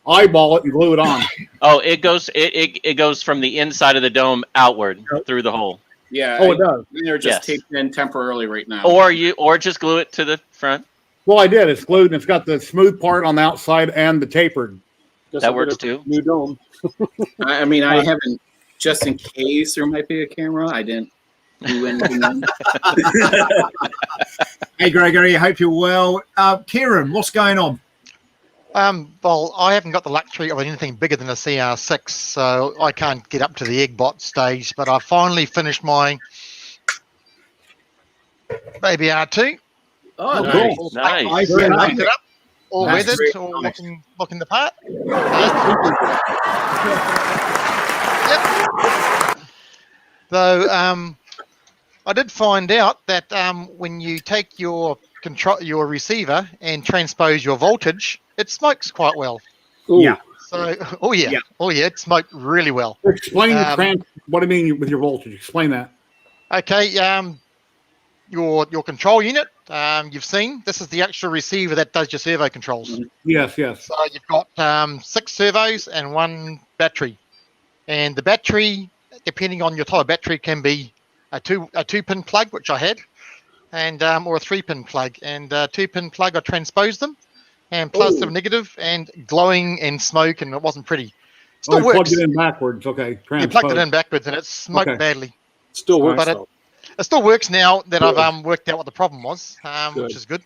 eyeball it and glue it on. Oh, it goes. It goes from the inside of the dome outward through the hole. Yeah. Oh, it does. They're just Yes. taped in temporarily right now. Or just glue it to the front. Well, I did. It's glued, and it's got the smooth part on the outside and the tapered. Guess That I'll works get a too. New dome. I mean, I haven't, just in case there might be a camera, I didn't do anything. Hey, Gregory, I hope you're well. Kieran, what's going on? Well, I haven't got the luxury of anything bigger than a CR6, so I can't get up to the EggBot stage, but I finally finished my baby R2. Oh, Nice. nice. Nice. I Painted like it. up, all That's weathered, great. all Nice. looking the part. Yep. Though I did find out that when you take your receiver and transpose your voltage, it smokes quite well. Ooh. Yeah. So, Yeah. it smoked really well. Explain what do you mean with your voltage? Explain that. Okay, your control unit, you've seen, this is the actual receiver that does your servo controls. Yes, yes. So you've got 6 servos and 1 battery. And the battery, depending on your type of battery, can be a 2-pin plug, which I had, and or a 3-pin plug. And 2-pin plug, I transposed them, and positive, negative, and glowing and smoke, and it wasn't pretty. Still You works. plugged it in backwards. Okay. You plugged it Transpose. in backwards, and it smoked Okay. badly. Still works But though. it still works now that I've worked out what the problem was, Good. which is good.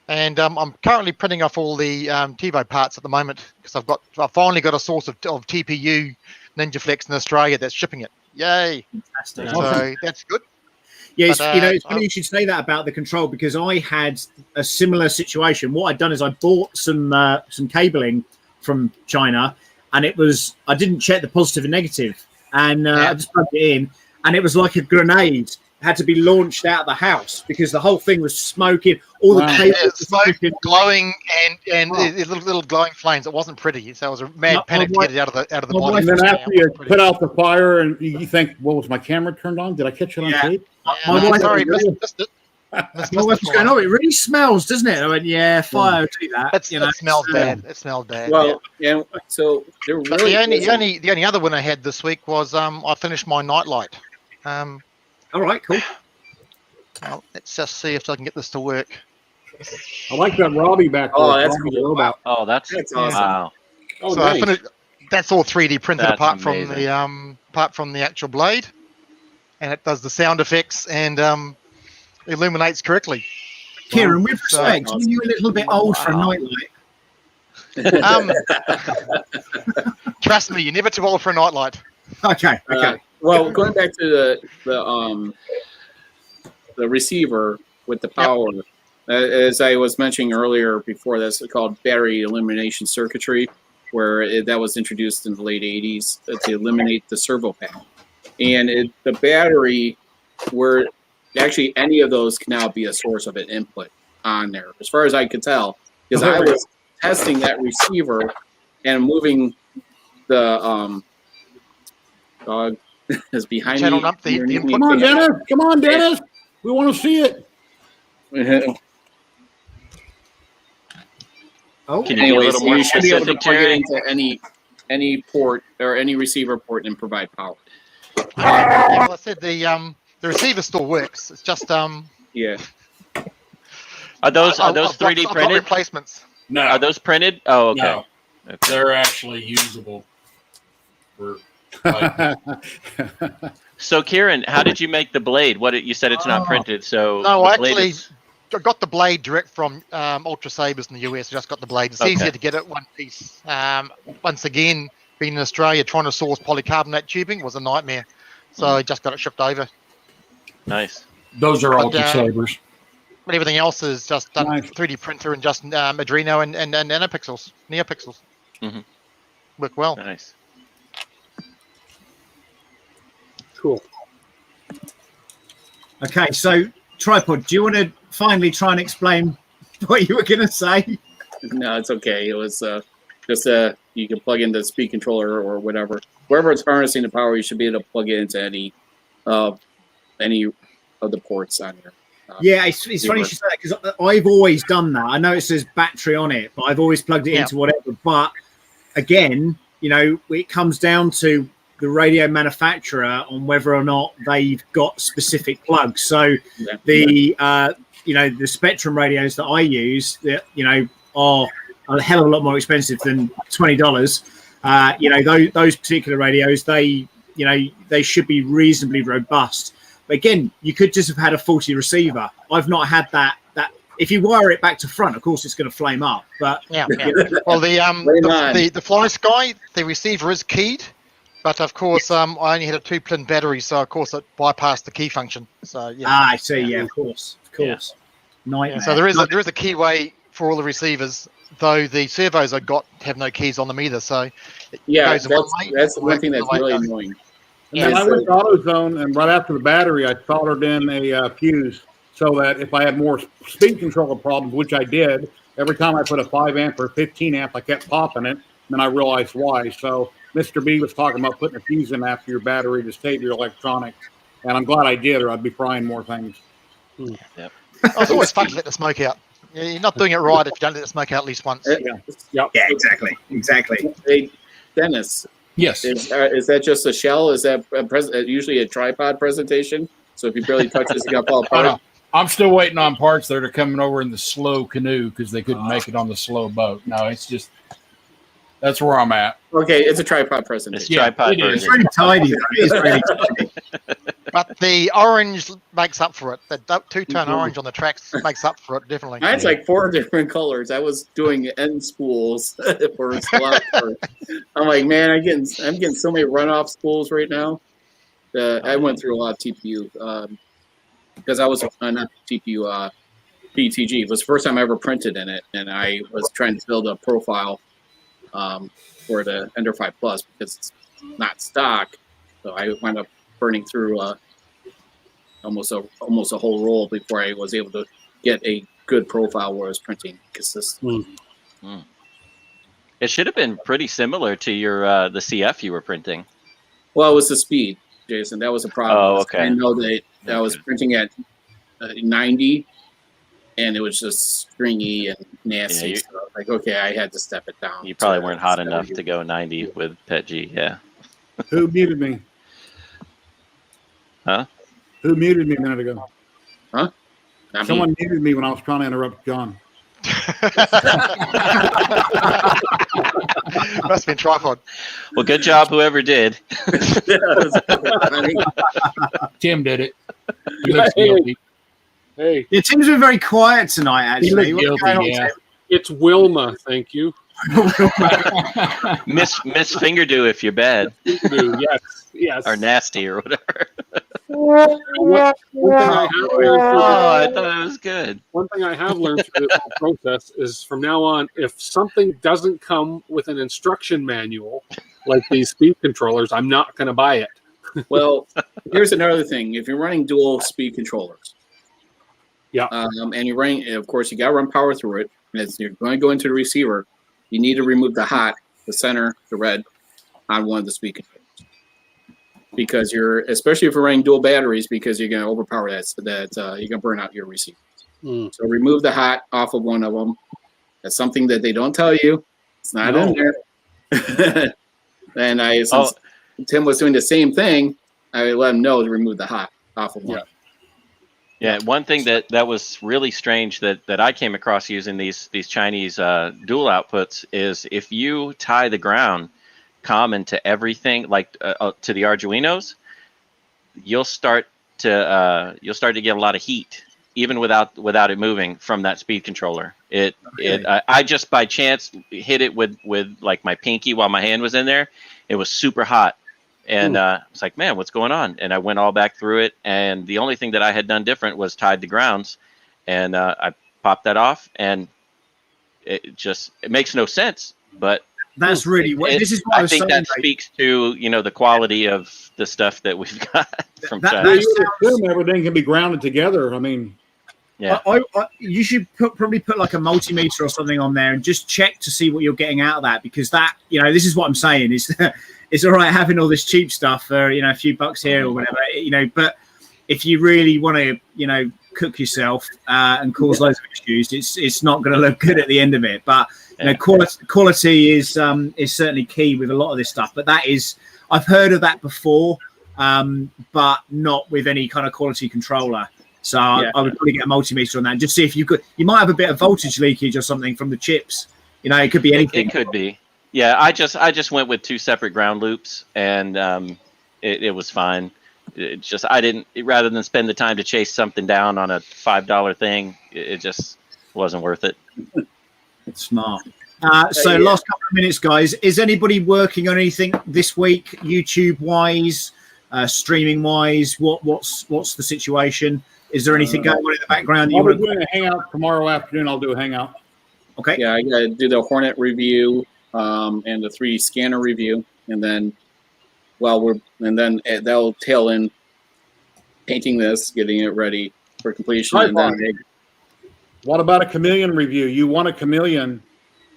And I'm currently printing off all the TiVo parts at the moment because I've finally got a source of TPU NinjaFlex in Australia that's shipping it. Yay! Fantastic. So that's good. Yes, But, it's funny you should say that about the control because I had a similar situation. What I'd done is I bought some cabling from China and I didn't check the positive and negative, and I just plugged it in, and it was like a grenade. Had to be launched out of the house because the whole thing was smoking. All the cables smoke, glowing, and little glowing flames. It wasn't pretty, so it was a mad panic to get it out of the body. And then after you put out the fire, and you think, "Well, was my camera turned on? Did I catch it on tape?" My wife, sorry, missed it. My wife was going, "Oh, it really smells, doesn't it?" I went, "Yeah, fire do that." It smells bad. It smelled bad. Well, and so there really the only other one I had this week was I finished my nightlight. All right, cool. Well, let's just see if I can get this to work. I like that Robbie back there. Oh, that's cool. Robot. Oh, that's awesome. Wow. Oh, So nice. I finished. That's all 3D printed That's apart amazing. from the actual blade, and it does the sound effects and illuminates correctly. Kieran, with So- respect, are you a little bit old for a nightlight? Trust me, you're never too old for a nightlight. Okay. Well, going back to the receiver with the power, as I was mentioning earlier before, that's called battery elimination circuitry, where that was introduced in the late 80s to eliminate the servo panel. And the battery, where actually any of those can now be a source of an input on there, as far as I could tell, because I was testing that receiver and moving the dog is behind Channel me. up the input. Come on, Dennis! Come on, Dennis! We want to see it. Oh, Can you be a little more you should be able to specific, plug it Jerry? into any port or any receiver port and provide power. Yeah, well, I said the receiver still works. It's just Yeah. Are those I've 3D got printed? replacements. No, Are those printed? Oh, okay. no, Okay. they're actually usable. For like, So, Kieran, how did you make the blade? You said it's not printed, so No, the I blade actually is- got the blade direct from Ultra Sabers in the US. I just got the blade. It's Okay. easier to get it one piece. Once again, being in Australia, trying to source polycarbonate tubing was a nightmare. So I just got it shipped over. nice. those are But, Ultra Sabers. But everything else is just done Nice. 3D printer and just Adreno and nanopixels, neopixels. Mhm. Work well. Nice. Cool. okay. So, Tripod, do you want to finally try and explain what you were going to say? No, it's okay. It was just you can plug into the speed controller or whatever. Wherever it's harnessing the power, you should be able to plug it into any of the ports on here. Yeah, it's funny you should say that because I've always done that. I know it says battery on it, but I've always plugged it into whatever. But again, it comes down to the radio manufacturer on whether or not they've got specific plugs. So the Spectrum radios that I use, are a hell of a lot more expensive than $20. Those particular radios, they should be reasonably robust. But again, you could just have had a faulty receiver. I've not had that. If you wire it back to front, of course, it's going to flame up. But Yeah. Well, the Fly Sky, the receiver is keyed, but of course, I only had a 2-pin battery, so of course it bypassed the key function. So yeah. I see. Yeah, of course. Nightmare. So there is a keyway for all the receivers, though the servos I got have no keys on them either. So it goes one way, that's one thing that's the way it really goes. annoying. And then I went to AutoZone, and right after the battery, I soldered in a fuse so that if I had more speed controller problems, which I did, every time I put a 5 amp or 15 amp, I kept popping it. Then I realized why. So Mr. B was talking about putting a fuse in after your battery to save your electronics. And I'm glad I did, or I'd be frying more things. Yep. Oh, it's always fun to let the smoke out. You're not doing it right if you don't let the smoke out at least once. Yeah, exactly. Hey, Dennis, Yes. is that just a shell? Is that usually a tripod presentation? So if you barely touch this, you got to fall Oh, apart. no. I'm still waiting on parts that are coming over in the slow canoe because they couldn't make it on the slow boat. No, it's just that's where I'm at. Okay, it's a tripod It's presentation. tripod it is. It's version. really tiny. Though. It is really tiny. But the orange makes up for it. The two-tone orange on the tracks makes up for it, definitely. Mine's like 4 different colors. I was doing end spools for slot. I'm like, man, I'm getting so many runoff spools right now. I went through a lot of TPU because I was not TPU PTG. It was the first time I ever printed in it, and I was trying to build a profile for the Ender 5 Plus because it's not stock. So I wound up burning through almost a whole roll before I was able to get a good profile where I was printing consistently. It should have been pretty similar to your the CF you were printing. Well, it was the speed, Jason. That was a problem. Oh, okay. I know that I was printing at 90, and it was just stringy and nasty. Yeah, so like, okay, I had to step it down. You probably weren't hot enough to go 90 with PetG. Yeah. Who muted me? Huh? Who muted me a minute ago? Huh? Someone muted me when I was trying to interrupt John. Must have been tripod. Well, good job, whoever did. Tim did it. He looks guilty. Hey, Yeah, Tim's been very quiet tonight, He actually. looked What's going on, guilty, yeah. Tim? it's Wilma. Thank you. Miss Fingerdo if you're bad Yes. or nasty or whatever. One thing I have learned Oh, I thought it was good. One thing I have learned through this whole process is from now on, if something doesn't come with an instruction manual, like these speed controllers, I'm not going to buy it. Well, here's another thing. If you're running dual speed controllers, and you're running, of course, you got to run power through it. And as you're going to go into the receiver, you need to remove the hot, the center, the red on one of the speed controllers. Because especially if you're running dual batteries, because you're going to overpower that you're going to burn out your receiver. So remove the hot off of one of them. That's something that they don't tell you. It's not in there. And since Tim was doing the same thing, I let him know to remove the hot off of one. Yeah, one thing that was really strange that I came across using these Chinese dual outputs is if you tie the ground common to everything, like to the Arduinos, you'll start to get a lot of heat even without it moving from that speed controller. I just by chance hit it with like my pinky while my hand was in there. It was super hot. And I was like, man, what's going on? And I went all back through it. And the only thing that I had done different was tied the grounds. And I popped that off. And it makes no sense. But that's really this is what I was think saying, that speaks to, the quality of the stuff that we've got from China. Well, you assume everything can be grounded together. I mean, yeah. You should probably put like a multimeter or something on there and just check to see what you're getting out of that, because that, this is what I'm saying is it's all right having all this cheap stuff for, a few bucks here or whatever, but if you really want to, cook yourself and cause loads of issues, it's not going to look good at the end of it. But quality is certainly key with a lot of this stuff. But I've heard of that before, but not with any kind of quality controller. So I would probably get a multimeter on that and just see if you might have a bit of voltage leakage or something from the chips. It could be anything. It could be. Yeah, I just went with 2 separate ground loops, and it was fine. It just rather than spend the time to chase something down on a $5 thing, it just wasn't worth it. It's smart. So last couple of minutes, guys. Is anybody working on anything this week, YouTube wise, streaming wise? What's the situation? Is there anything going on in the background? I'll be doing a hangout tomorrow afternoon. I'll do a hangout. Okay. Yeah, I got to do the Hornet review and the 3 scanner review, and then that'll tail in painting this, getting it ready for completion. And then what about a chameleon review? You want a chameleon?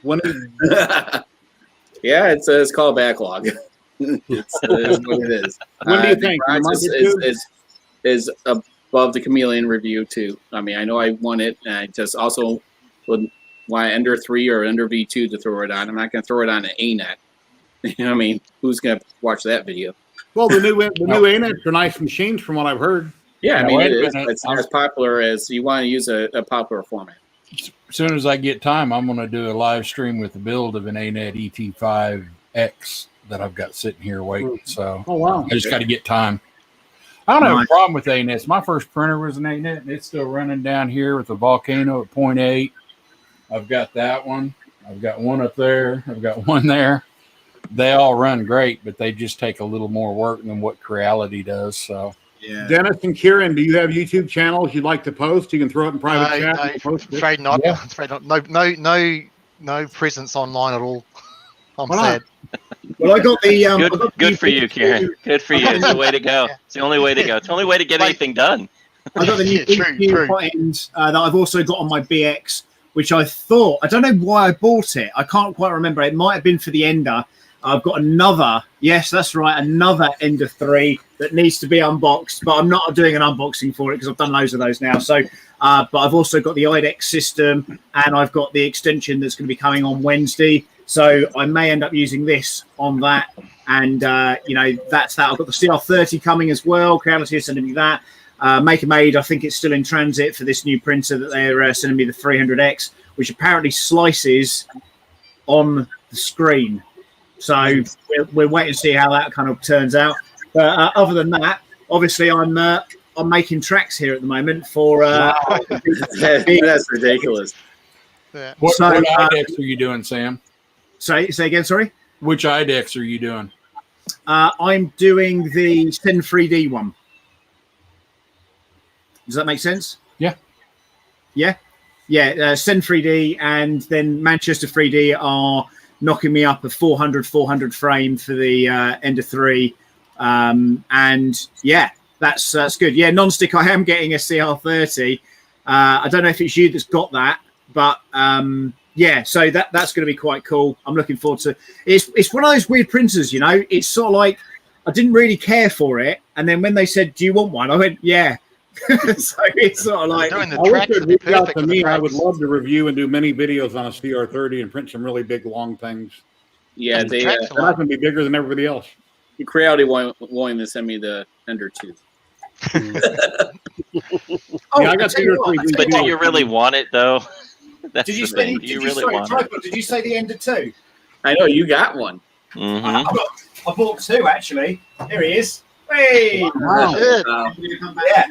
yeah, it's called backlog. It's what it is. When do you think? Is above the chameleon review too. I mean, I know I won it, and I just also would want Ender 3 or Ender V2 to throw it on. I'm not going to throw it on an ANET. I mean, who's going to watch that video? Well, the new ANETs are nice machines, from what I've heard. Yeah, I mean, it's not as popular as you want to use a popular format. As soon as I get time, I'm going to do a live stream with the build of an ANET ET5X that I've got sitting here waiting. So I just got to get time. I don't have a problem with ANETs. My first printer was an ANET, and it's still running down here with the Volcano at 0.8. I've got that one. I've got one up there. I've got one there. They all run great, but they just take a little more work than what Creality does. So, yeah. Dennis and Kieran, do you have YouTube channels you'd like to post? You can throw it in private chat. I'm afraid not. Yeah. I'm afraid not. No presence online at all. I'm sad. Well, I got the Good for you, Kieran. Good for you. It's the way to go. It's the only way to go. It's the only way to get anything done. I got the new True. buttons that I've also got on my BX, which I thought, I don't know why I bought it. I can't quite remember. It might have been for the Ender. I've got another, yes, that's right, another Ender 3 that needs to be unboxed, but I'm not doing an unboxing for it because I've done loads of those now. So, but I've also got the IDEX system, and I've got the extension that's going to be coming on Wednesday. So I may end up using this on that. And, that's that. I've got the CR30 coming as well. Creality is sending me that. Maker Made, I think it's still in transit for this new printer that they're sending me, the 300X, which apparently slices on the screen. So we're waiting to see how that kind of turns out. But other than that, obviously I'm making tracks here at the moment for. That's ridiculous. Yeah. What IDEX are you doing, Sam? Say again, sorry? Which IDEX are you doing? I'm doing the Send 3D one. Does that make sense? Yeah. Send 3D and then Manchester 3D are knocking me up a 400 frame for the Ender 3. And yeah, that's good. Yeah, non-stick, I am getting a CR30. I don't know if it's you that's got that, but so that's going to be quite cool. I'm looking forward to it. It's one of those weird printers, it's sort of like I didn't really care for it. And then when they said, do you want one? I went, yeah. So it's sort of like, Doing the I wish tracks they'd would be reach out perfect to for the me. I tracks. would love to review and do many videos on a CR30 and print some really big, long things. Yeah, And the they tracks They're not going to be bigger than everybody else. Creality wanting to send me the Ender 2. I got CR3. But do you really want it, though? That's did you the thing. say, Do you really want it? Tripod, did you say the Ender 2? I know you got one. Mhm. I bought 2 actually. Here he is. Hey! Wow. Yeah.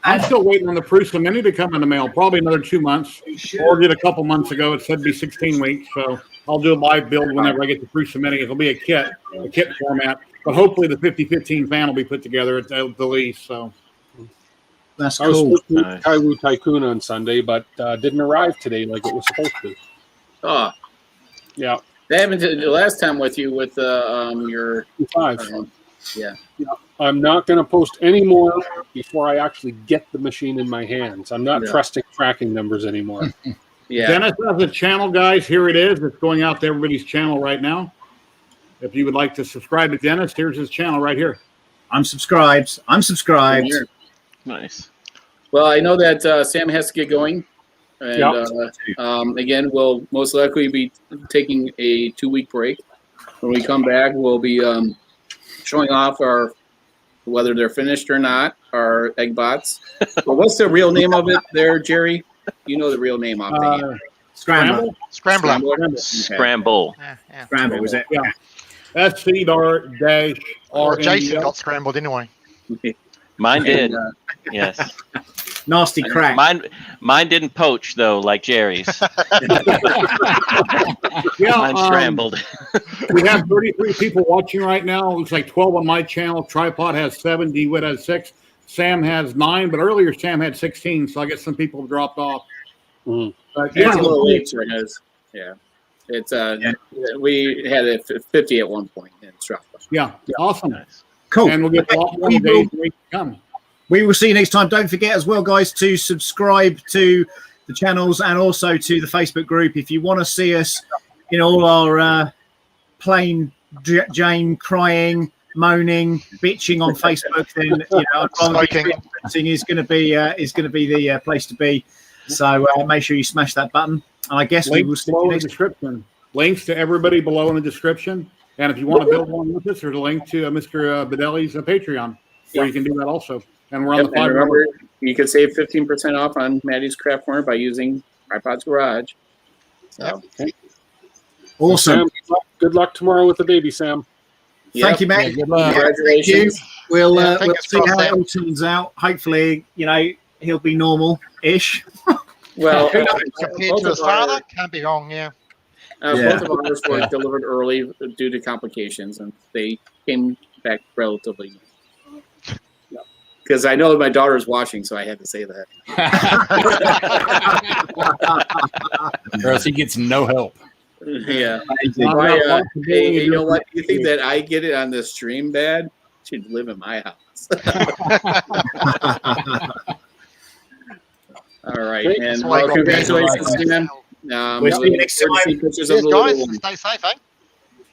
I'm still waiting on the Prusa Mini to come in the mail. Probably another 2 months. Ordered a couple months ago. It said to be 16 weeks. So I'll do a live build whenever I get the Prusa Mini. It'll be a kit format. But hopefully the 5015 fan will be put together at the least. So That's I was cool. supposed to meet Kaiwu Tycoon on Sunday, but didn't arrive today like it was supposed to. Oh, Yeah. that happened the last time with you with your 5. yeah. I'm not going to post any more before I actually get the machine in my hands. I'm not trusting tracking numbers anymore. Yeah. Dennis has a channel, guys. Here it is. It's going out to everybody's channel right now. If you would like to subscribe to Dennis, here's his channel right here. I'm subscribed. Nice. Well, I know that Sam has to get going. And again, we'll most likely be taking a 2-week break. When we come back, we'll be showing off whether they're finished or not, our EggBots. But what's the real name of it there, Jerry? You know the real name of it. Scramble. Scrambler. Scramble. Yeah. Scramble, is it? Yeah. SC-R-R. Or Jason got scrambled anyway. Mine did. Yes. Nasty crack. Mine didn't poach though, like Jerry's. Mine scrambled. We have 33 people watching right now. It looks like 12 on my channel. Tripod has 7. DeWitt has 6. Sam has 9. But earlier Sam had 16, so I guess some people have dropped off. It's a little late for us. Yeah. It's we had it 50 at one point and it's dropped off. Yeah. Awesome. Cool. And we'll get a lot more days to come. We will see you next time. Don't forget as well, guys, to subscribe to the channels and also to the Facebook group. If you want to see us in all our plain Jane crying, moaning, bitching on Facebook, then smoking is going to be the place to be. So make sure you smash that button. And I guess we will see you next description. Links to everybody below in the description. And if you want to build one with us, there's a link to Mr. Bedelli's Patreon where you can do that also. And we're on the 5. Remember, you can save 15% off on Maddie's Craft Corner by using Tripod's Garage. So. Awesome. Sam, good luck tomorrow with the baby, Sam. Thank you, Matt. Yeah, good luck. Congratulations. We'll fingers see how crossed, it all turns out. Hopefully, he'll be normal-ish. Well, Compared to his father, can't be wrong, yeah. Both of ours were delivered early due to complications, and they came back relatively. Because I know my daughter's watching, so I had to say that. Or else he gets no help. Yeah. Amazing. Hey, you know what? You think that I get it on the stream bad? Should live in my house. All right, Great. and That's why I got congratulations, banned. Sam. We'll see you next time. Pictures of Cheers, the guys, little and stay safe, eh?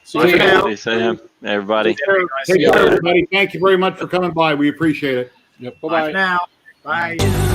See Bye you for now. Stay safe, everybody. Take care, everybody. Thank you very much for coming by. We appreciate it. Yep. Bye-bye. Bye for now. Bye.